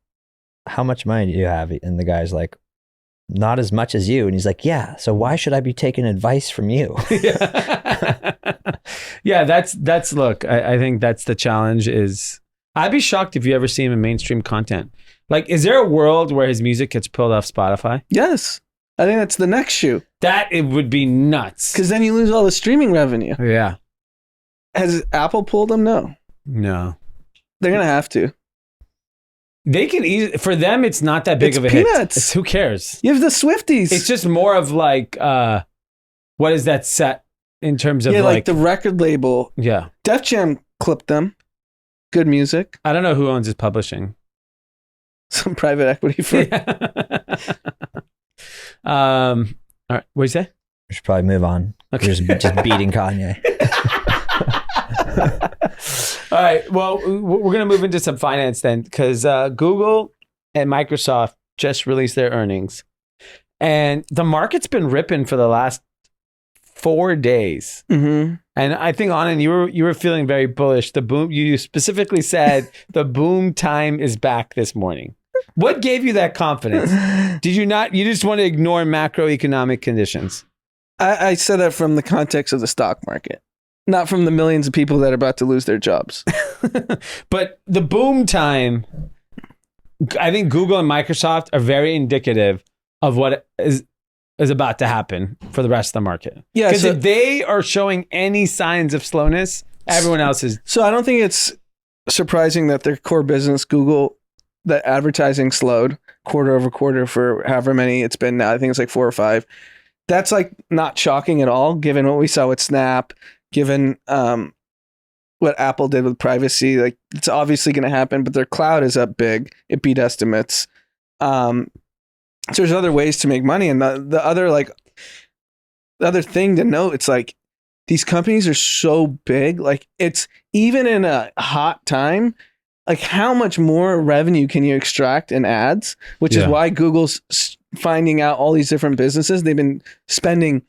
how much money do you have? And the guy's like, not as much as you. And he's like, yeah, so why should I be taking advice from you? Yeah, that's look. I think that's the challenge. Is I'd be shocked if you ever see him in mainstream content. Like, is there a world where his music gets pulled off Spotify? Yes. I think that's the next shoe. That it would be nuts. Because then you lose all the streaming revenue. Yeah. Has Apple pulled them? No. No. They're going to have to. They can easily, for them, it's not that big It's of a peanuts. hit. Who cares? You have the Swifties. It's just more of like, what is that set in terms of like the record label. Yeah. Def Jam clipped them. Good music. I don't know who owns his publishing. Some private equity firm. All right. What do you say? We should probably move on. Okay. We're just beating Kanye. All right. Well, we're going to move into some finance then, because Google and Microsoft just released their earnings, and the market's been ripping for the last 4 days. Mm-hmm. And I think, Anand, you were feeling very bullish. The boom. You specifically said the boom time is back this morning. What gave you that confidence? Did you not? You just want to ignore macroeconomic conditions. I said that from the context of the stock market, not from the millions of people that are about to lose their jobs. But the boom time, I think Google and Microsoft are very indicative of what is about to happen for the rest of the market. Yeah, because if they are showing any signs of slowness, everyone else is. So I don't think it's surprising that their core business, Google, that advertising slowed quarter over quarter for however many it's been now. I think it's like 4 or 5. That's like not shocking at all, given what we saw with Snap, given what Apple did with privacy. Like, it's obviously going to happen, but their cloud is up big. It beat estimates. So there's other ways to make money. And the other thing to note, it's like these companies are so big. Like, it's even in a hot time, like how much more revenue can you extract in ads, which is why Google's finding out all these different businesses. They've been spending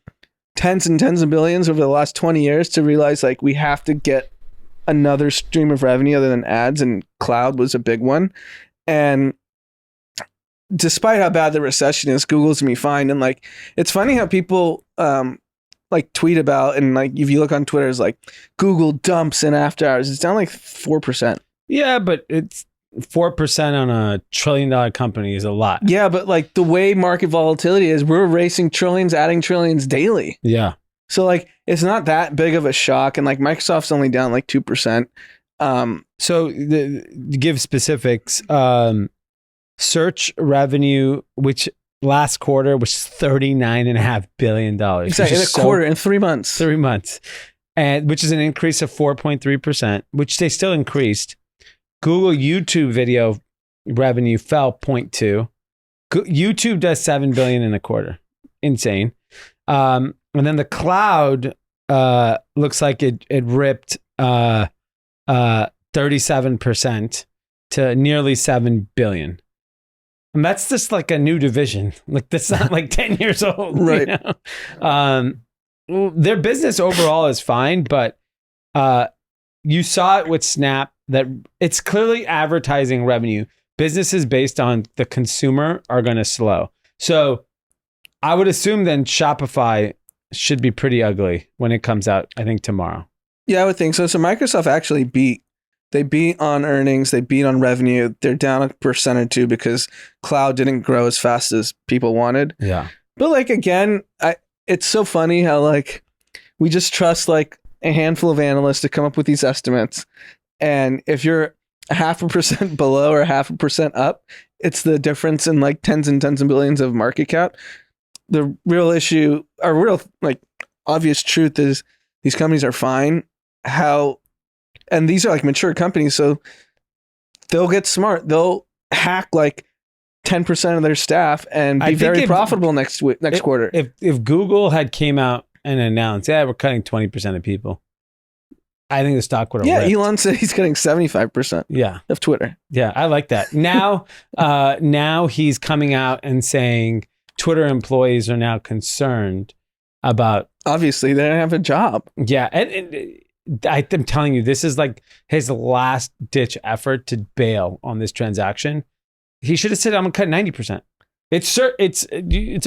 tens and tens of billions over the last 20 years to realize like we have to get another stream of revenue other than ads, and cloud was a big one. And despite how bad the recession is, Google's gonna be fine. And like, it's funny how people like tweet about, and like if you look on Twitter, it's like Google dumps in after hours. It's down like 4%. Yeah, but it's 4% on a $1 trillion company is a lot. Yeah, but like the way market volatility is, we're erasing trillions, adding trillions daily. Yeah. So like it's not that big of a shock, and like Microsoft's only down like 2%. So to give specifics, search revenue, which last quarter was $39.5 billion. Exactly, in a quarter, in 3 months. 3 months, and which is an increase of 4.3%, which they still increased. Google YouTube video revenue fell 0.2. YouTube does $7 billion in a quarter. Insane. And then the cloud looks like it ripped 37% to nearly $7 billion. And that's just like a new division. Like, that's not like 10 years old. Right. You know? Their business overall is fine, but you saw it with Snap that it's clearly advertising revenue. Businesses based on the consumer are going to slow. So I would assume then Shopify should be pretty ugly when it comes out, I think, tomorrow. Yeah, I would think so. So Microsoft actually beat on earnings. They beat on revenue. They're down 1% or 2% because cloud didn't grow as fast as people wanted. Yeah. But like, again, it's so funny how like we just trust like a handful of analysts to come up with these estimates. And if you're 0.5% below or 0.5% up, it's the difference in like tens and tens of billions of market cap. The real issue, or real like obvious truth, is these companies are fine. And these are like mature companies, so they'll get smart. They'll hack like 10% of their staff and be very profitable next quarter. If Google had came out and announced, we're cutting 20% of people, I think the stock would have ripped. Elon said he's cutting 75% of Twitter. Yeah, I like that. Now he's coming out and saying Twitter employees are now concerned about... Obviously, they don't have a job. Yeah, and I'm telling you, this is like his last ditch effort to bail on this transaction. He should have said, I'm going to cut 90%. It's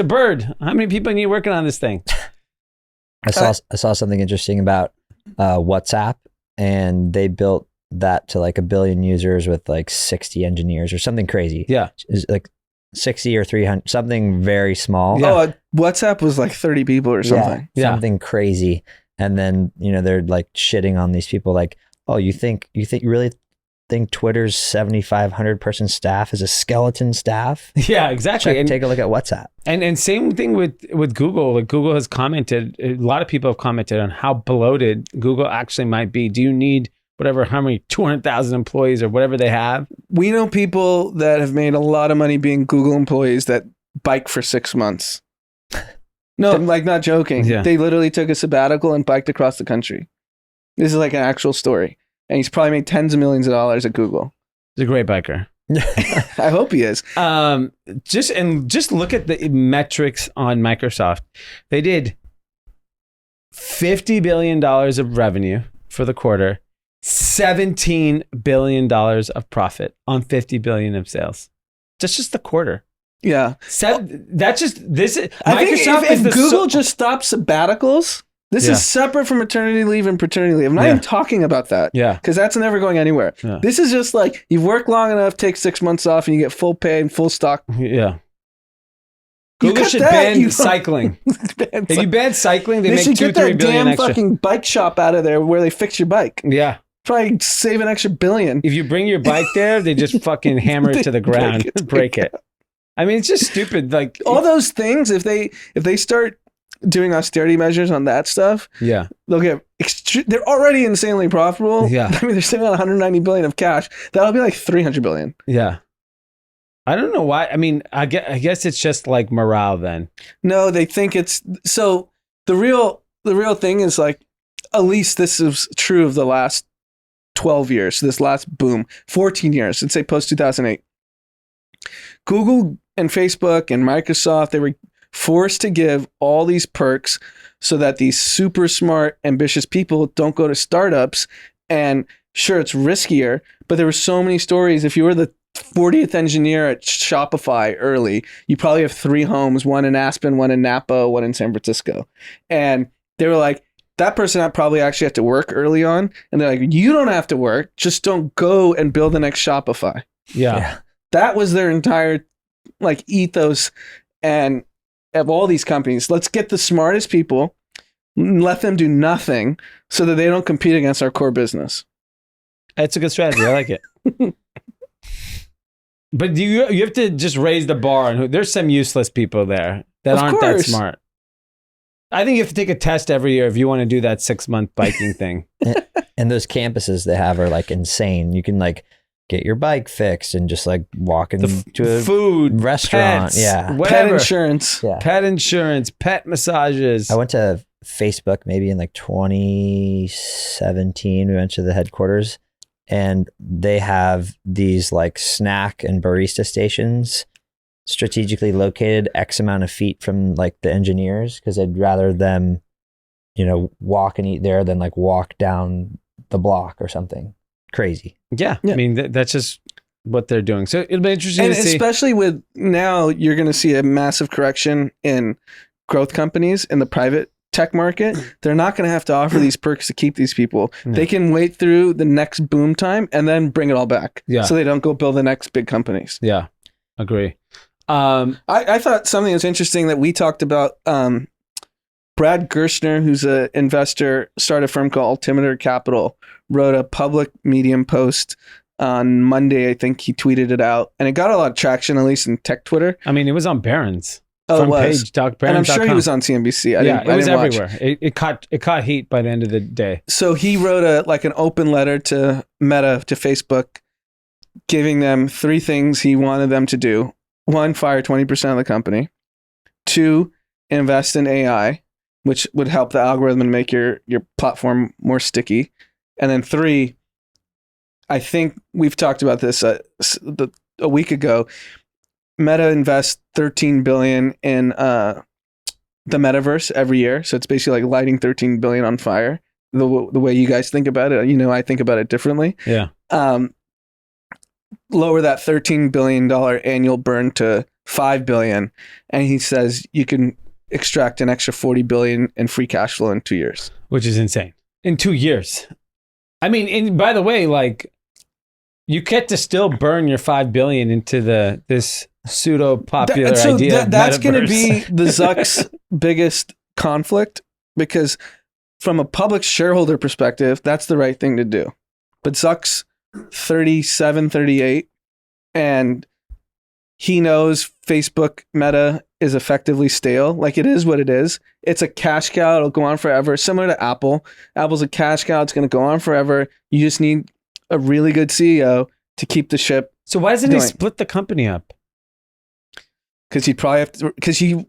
a bird. How many people need working on this thing? I saw something interesting about WhatsApp, and they built that to like 1 billion users with like 60 engineers or something crazy. Yeah. It's like 60 or 300, something very small. Yeah. Oh, WhatsApp was like 30 people or something. Yeah, something crazy. And then, they're like shitting on these people like, oh, you really think Twitter's 7,500 person staff is a skeleton staff? Yeah, exactly. Take a look at WhatsApp. And same thing with Google. Like Google has commented, a lot of people have commented on how bloated Google actually might be. Do you need how many 200,000 employees or whatever they have? We know people that have made a lot of money being Google employees that bike for 6 months. No, I'm like not joking. Yeah. They literally took a sabbatical and biked across the country. This is like an actual story. And he's probably made tens of millions of dollars at Google. He's a great biker. I hope he is. Just look at the metrics on Microsoft. They did $50 billion of revenue for the quarter, $17 billion of profit on $50 billion of sales. That's just the quarter. Yeah. That's just this. I think Microsoft if Google just stops sabbaticals, this is separate from maternity leave and paternity leave. I'm not even talking about that. Yeah. Because that's never going anywhere. Yeah. This is just like you've worked long enough, take 6 months off, and you get full pay and full stock. Yeah. Google should ban cycling. If you ban cycling, they make should $2-3 get that billion damn extra. fucking bike shop out of there where they fix your bike. Yeah. Probably save an extra $1 billion. If you bring your bike there, they just fucking hammer it to the ground, break it. I mean, it's just stupid. Like all those things, if they start doing austerity measures on that stuff, yeah, they'll get they're already insanely profitable. Yeah. I mean, they're sitting on 190 billion of cash. That'll be like 300 billion. Yeah. I don't know why. I mean, I guess it's just like morale then. No, they think it's so the real thing is like, at least this is true of the last 12 years. This last boom, 14 years, let's say post 2008. Google and Facebook and Microsoft, they were forced to give all these perks so that these super smart, ambitious people don't go to startups. And sure, it's riskier, but there were so many stories. If you were the 40th engineer at Shopify early, you probably have 3 homes, one in Aspen, one in Napa, one in San Francisco. And they were like, that person probably actually had to work early on. And they're like, you don't have to work. Just don't go and build the next Shopify. Yeah. That was their entire like ethos and of all these companies. Let's get the smartest people, let them do nothing so that they don't compete against our core business. That's a good strategy. I like it. But you have to just raise the bar. And there's some useless people there that aren't that smart. I think you have to take a test every year if you want to do that 6-month biking thing. And those campuses they have are like insane. You can like get your bike fixed and just like walk into a food, restaurant. pets, yeah. whatever. Pet insurance. Yeah. Pet insurance, pet massages. I went to Facebook maybe in like 2017. We went to the headquarters and they have these like snack and barista stations strategically located X amount of feet from like the engineers because I'd rather them, walk and eat there than like walk down the block or something. Crazy. Yeah. I mean, that's just what they're doing. So it'll be interesting And to see. especially with now, you're going to see a massive correction in growth companies in the private tech market. They're not going to have to offer these perks to keep these people. No. They can wait through the next boom time and then bring it all back. Yeah. So they don't go build the next big companies. Yeah. Agree. I thought something was interesting that we talked about. Brad Gerstner, who's an investor, started a firm called Altimeter Capital, wrote a public Medium post on Monday. I think he tweeted it out, and it got a lot of traction, at least in tech Twitter. I mean, it was on Barron's. Oh, front it was. page, Barron's. And I'm sure he was on CNBC. It was didn't watch. everywhere. It caught heat by the end of the day. So he wrote an open letter to Meta, to Facebook, giving them 3 things he wanted them to do. 1, fire 20% of the company. 2, invest in AI, which would help the algorithm and make your platform more sticky. And then 3, I think we've talked about this a week ago. Meta invests $13 billion in the metaverse every year. So it's basically like lighting $13 billion on fire. The way you guys think about it, I think about it differently. Yeah. Lower that $13 billion annual burn to $5 billion. And he says you can extract an extra $40 billion in free cash flow in 2 years. Which is insane. In 2 years. I mean, and by the way, like, you get to still burn your $5 billion into this pseudo popular So idea. that's going to metaverse. be the Zuck's biggest conflict, because from a public shareholder perspective, that's the right thing to do. But Zuck's 37, 38, and he knows Facebook Meta is effectively stale. Like, it is what it is. It's a cash cow. It'll go on forever. Similar to Apple. Apple's a cash cow. It's going to go on forever. You just need a really good CEO to keep the ship. So why doesn't he Doing. split the company up? Because he'd probably have to. Because he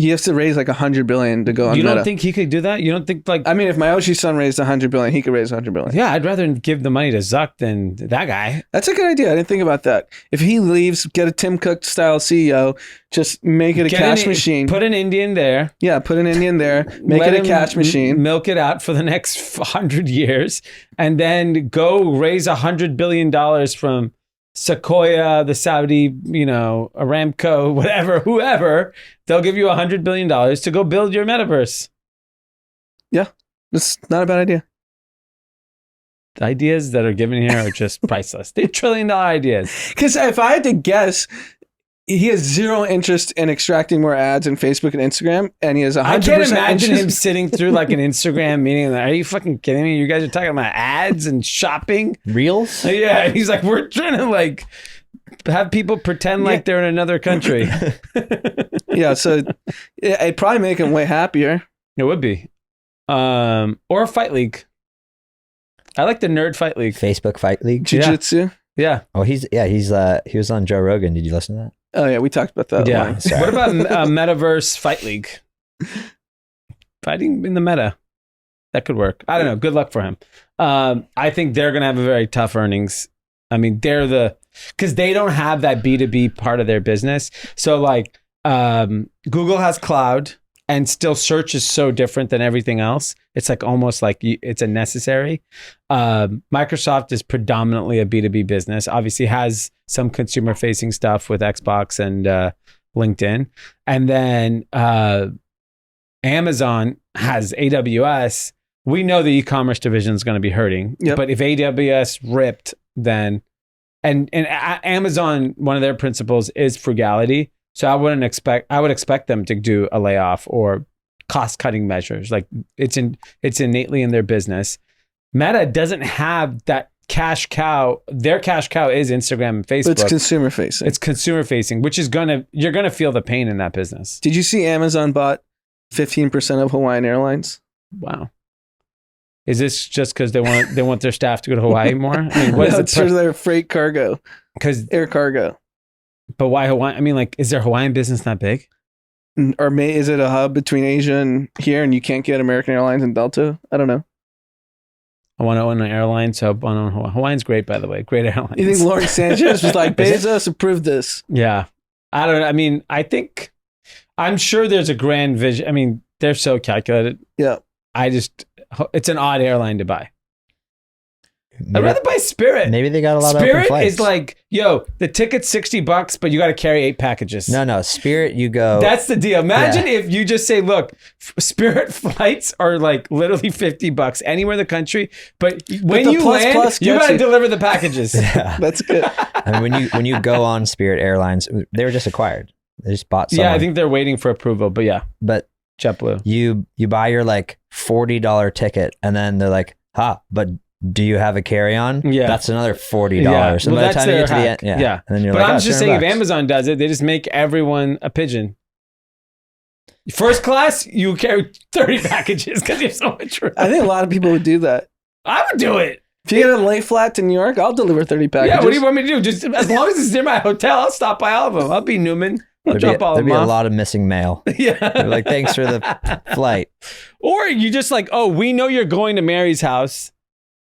has to raise like $100 billion to go on You Meta. don't think he could do that? You don't think like? I mean, if Mayoshi's son raised $100 billion, he could raise $100 billion. Yeah, I'd rather give the money to Zuck than that guy. That's a good idea. I didn't think about that. If he leaves, get a Tim Cook style CEO, just make it a cash machine. Put an Indian there. Yeah, put an Indian there. Make Let it a him cash machine. Milk it out for the next 100 years, and then go raise $100 billion from Sequoia, the Saudi, Aramco, whatever, whoever. They'll give you $100 billion to go build your metaverse. Yeah, it's not a bad idea. The ideas that are given here are just priceless. They're $1 trillion ideas. Because if I had to guess, he has zero interest in extracting more ads in Facebook and Instagram, and he has 100% I can't imagine him interest- sitting through like an Instagram meeting. Like, are you fucking kidding me? You guys are talking about ads and shopping. Reels? Yeah, he's like, we're trying to like have people pretend like they're in another country. Yeah, so it'd probably make him way happier. It would be, or a fight league. I like the nerd fight league. Facebook Fight League. Jiu-jitsu. Yeah, Oh, he was on Joe Rogan. Did you listen to that? Oh, yeah, we talked about that. yeah. line. Sorry. What about a metaverse fight league? Fighting in the meta. That could work. I don't know. Good luck for him. I think they're going to have a very tough earnings. I mean, because they don't have that B2B part of their business. So like Google has cloud, and still search is so different than everything else. It's like almost like it's a necessary. Microsoft is predominantly a B2B business. Obviously has some consumer facing stuff with Xbox and LinkedIn. And then Amazon has AWS. We know the e-commerce division is going to be hurting. Yep. But if AWS ripped, then and Amazon, one of their principles is frugality. So I would expect them to do a layoff or cost cutting measures. Like it's innately in their business. Meta doesn't have that cash cow. Their cash cow is Instagram and Facebook. But it's consumer facing. It's consumer facing, which is you're gonna feel the pain in that business. Did you see Amazon bought 15% of Hawaiian Airlines? Wow. Is this just because they want their staff to go to Hawaii more? I mean, what is It's for their freight cargo, air cargo. But why Hawaii? I mean, like, is their Hawaiian business that big? Or is it a hub between Asia and here, and you can't get American Airlines and Delta? I don't know. I want to own an airline, so I want to own Hawaii. Hawaiian's great, by the way. Great airline. You think Lawrence Sanchez was like, Bezos approved this? Yeah. I don't know. I mean, I'm sure there's a grand vision. I mean, they're so calculated. Yeah. It's an odd airline to buy. I'd Maybe, rather buy Spirit. maybe they got a lot of open Spirit flights. is like, yo, the ticket's $60, but you got to carry 8 packages. No, Spirit, you go. That's the deal. Imagine if you just say, look, Spirit flights are like literally $50 anywhere in the country, but when the you plus land, plus you gets got to you. deliver the packages. Yeah. That's good. And when you go on Spirit Airlines, they were just acquired. They just bought someone. Yeah, I think they're waiting for approval, but yeah, But JetBlue. you buy your like $40 ticket, and then they're like, but do you have a carry-on? Yeah. That's another $40. Yeah. And Well, by the that's time you their get to the hack. end, Yeah. And then you're But like, I'm just saying, if $200. Amazon does it, they just make everyone a pigeon. First class, you carry 30 packages because you have so much room. I think a lot of people would do that. I would do it. If you get a lay flat to New York, I'll deliver 30 packages. Yeah, what do you want me to do? Just as long as it's near my hotel, I'll stop by all of them. I'll be Newman. I'll drop all of There'd them be a off. lot of missing mail. Yeah. They're like, thanks for the flight. Or you just like, oh, we know you're going to Mary's house.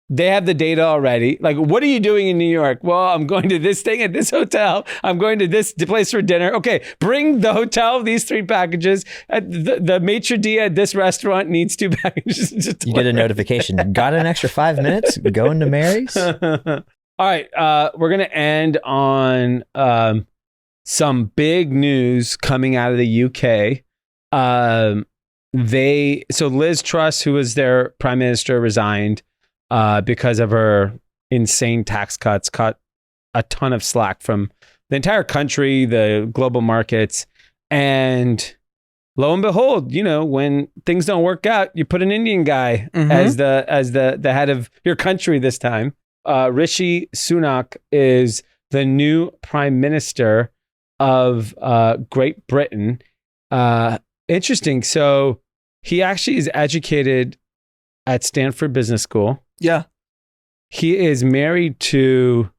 They have the data already. Like, what are you doing in New York? Well, I'm going to this thing at this hotel. I'm going to this place for dinner. Okay, bring the hotel, these 3 packages. The maitre d' at this restaurant needs 2 packages. Just You get a notification. Got an extra 5 minutes going to Mary's? All right, we're going to end on some big news coming out of the UK. So Liz Truss, who was their prime minister, resigned because of her insane tax cuts, caught a ton of slack from the entire country, the global markets. And lo and behold, when things don't work out, you put an Indian guy as the head of your country this time. Rishi Sunak is the new prime minister of Great Britain. Interesting. So he actually is educated at Stanford Business School. Yeah. He is married to...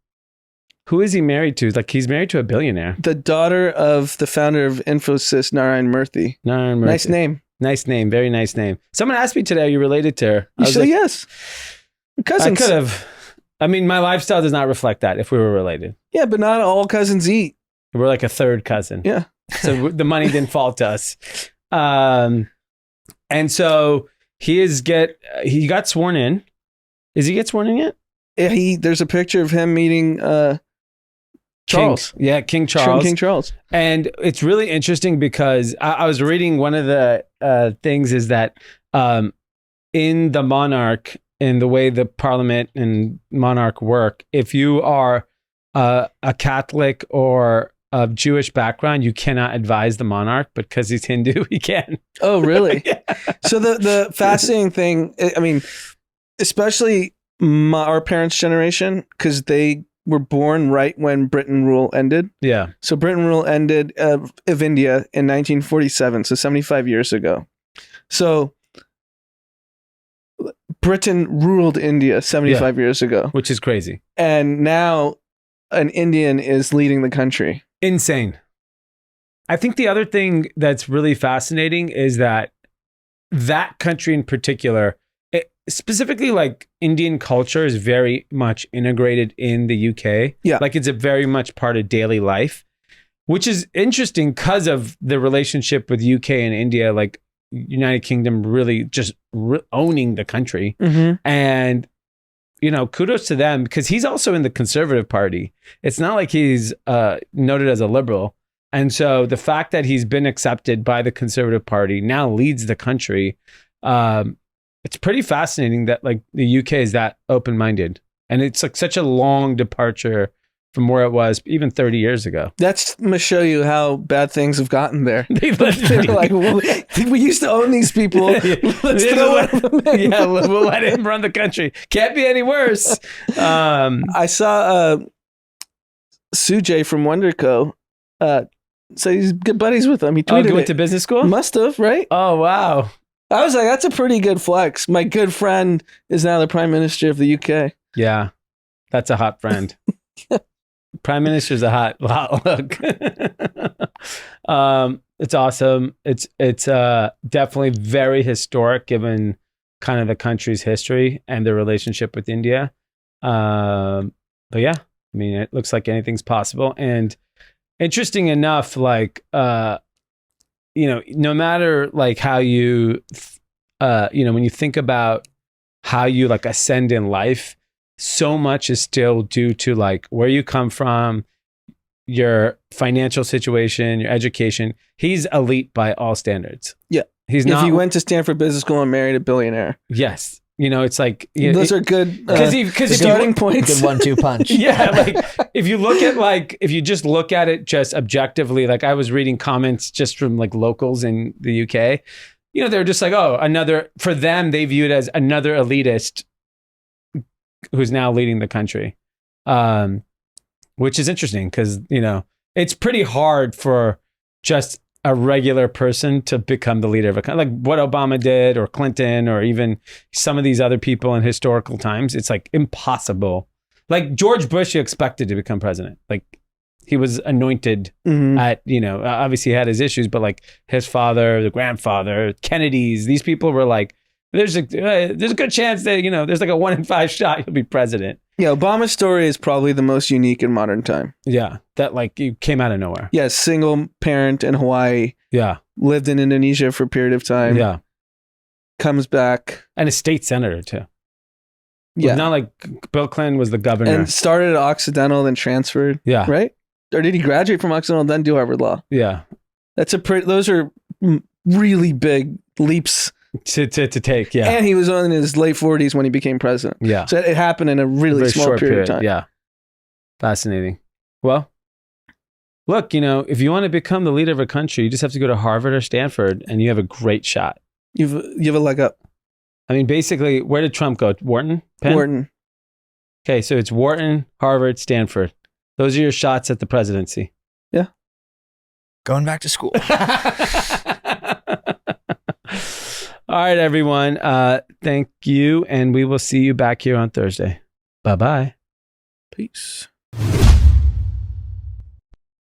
Who is he married to? Like, he's married to a billionaire. The daughter of the founder of Infosys, Narayan Murthy. Narayan Murthy. Nice name. Nice name. Very nice name. Someone asked me today, are you related to her? You say yes. Cousins. I could have. I mean, my lifestyle does not reflect that if we were related. Yeah, but not all cousins eat. We're like a third cousin. Yeah. So the money didn't fall to us. And so he got sworn in. Is he get sworn in yet? Yeah, there's a picture of him meeting Charles. King Charles. King Charles. And it's really interesting because I was reading one of the things is that in the monarch, in the way the parliament and monarch work, if you are a Catholic or of Jewish background, you cannot advise the monarch, but because he's Hindu, he can. Oh, really? Yeah. So the fascinating thing, I mean, especially our parents' generation, because they were born right when Britain rule ended. Yeah. So Britain rule ended of India in 1947, so 75 years ago. So Britain ruled India 75 years ago. Which is crazy. And now an Indian is leading the country. Insane. I think the other thing that's really fascinating is that country in particular, specifically like Indian culture, is very much integrated in the UK. Yeah. Like it's a very much part of daily life, which is interesting because of the relationship with UK and India, like United Kingdom really just owning the country. And, kudos to them because he's also in the Conservative Party. It's not like he's noted as a liberal. And so the fact that he's been accepted by the Conservative Party now leads the country. It's pretty fascinating that like the UK is that open-minded, and it's like such a long departure from where it was even 30 years ago. That's going to show you how bad things have gotten there. They're like, well, we used to own these people. Let's throw one of them in. Yeah, we'll let him run the country. Can't be any worse. I saw Sujay from WonderCo. So he's good buddies with him. He tweeted he went to business school? Must have, right? Oh, wow. I was like, that's a pretty good flex. My good friend is now the Prime Minister of the UK. Yeah, that's a hot friend. Prime Minister's a hot look. It's awesome. It's definitely very historic given kind of the country's history and their relationship with India. But yeah, I mean, it looks like anything's possible. And interesting enough, like, no matter like how you, when you think about how you like ascend in life, so much is still due to like where you come from, your financial situation, your education. He's elite by all standards. Yeah. He's not. If he went to Stanford Business School and married a billionaire. Yes. It's like those are good because starting points. Good 1-2 punch. Yeah, like if you just look at it just objectively, like I was reading comments just from like locals in the UK, they're just like, oh, for them they view it as another elitist who's now leading the country, which is interesting because it's pretty hard for just a regular person to become the leader of a country, like what Obama did or Clinton or even some of these other people in historical times. It's like impossible. Like George Bush, you expected to become president. Like he was anointed at, obviously he had his issues, but like his father, the grandfather, Kennedy's, these people were like, there's a good chance that, there's like a 1 in 5 shot he'll be president. Yeah, Obama's story is probably the most unique in modern time. Yeah, that like you came out of nowhere. Yeah, single parent in Hawaii. Yeah. Lived in Indonesia for a period of time. Yeah. Comes back. And a state senator too. Yeah. Not like Bill Clinton was the governor. And started at Occidental, then transferred. Yeah. Right? Or did he graduate from Occidental, then do Harvard Law? Yeah. Those are really big leaps to take, yeah. And he was in his late 40s when he became president. Yeah. So it happened in a really small short period of time. Yeah. Fascinating. Well, look, if you want to become the leader of a country, you just have to go to Harvard or Stanford and you have a great shot. You have a leg up. I mean, basically, where did Trump go? Wharton? Penn? Wharton. Okay, so it's Wharton, Harvard, Stanford. Those are your shots at the presidency. Yeah. Going back to school. All right, everyone. Thank you, and we will see you back here on Thursday. Bye-bye. Peace.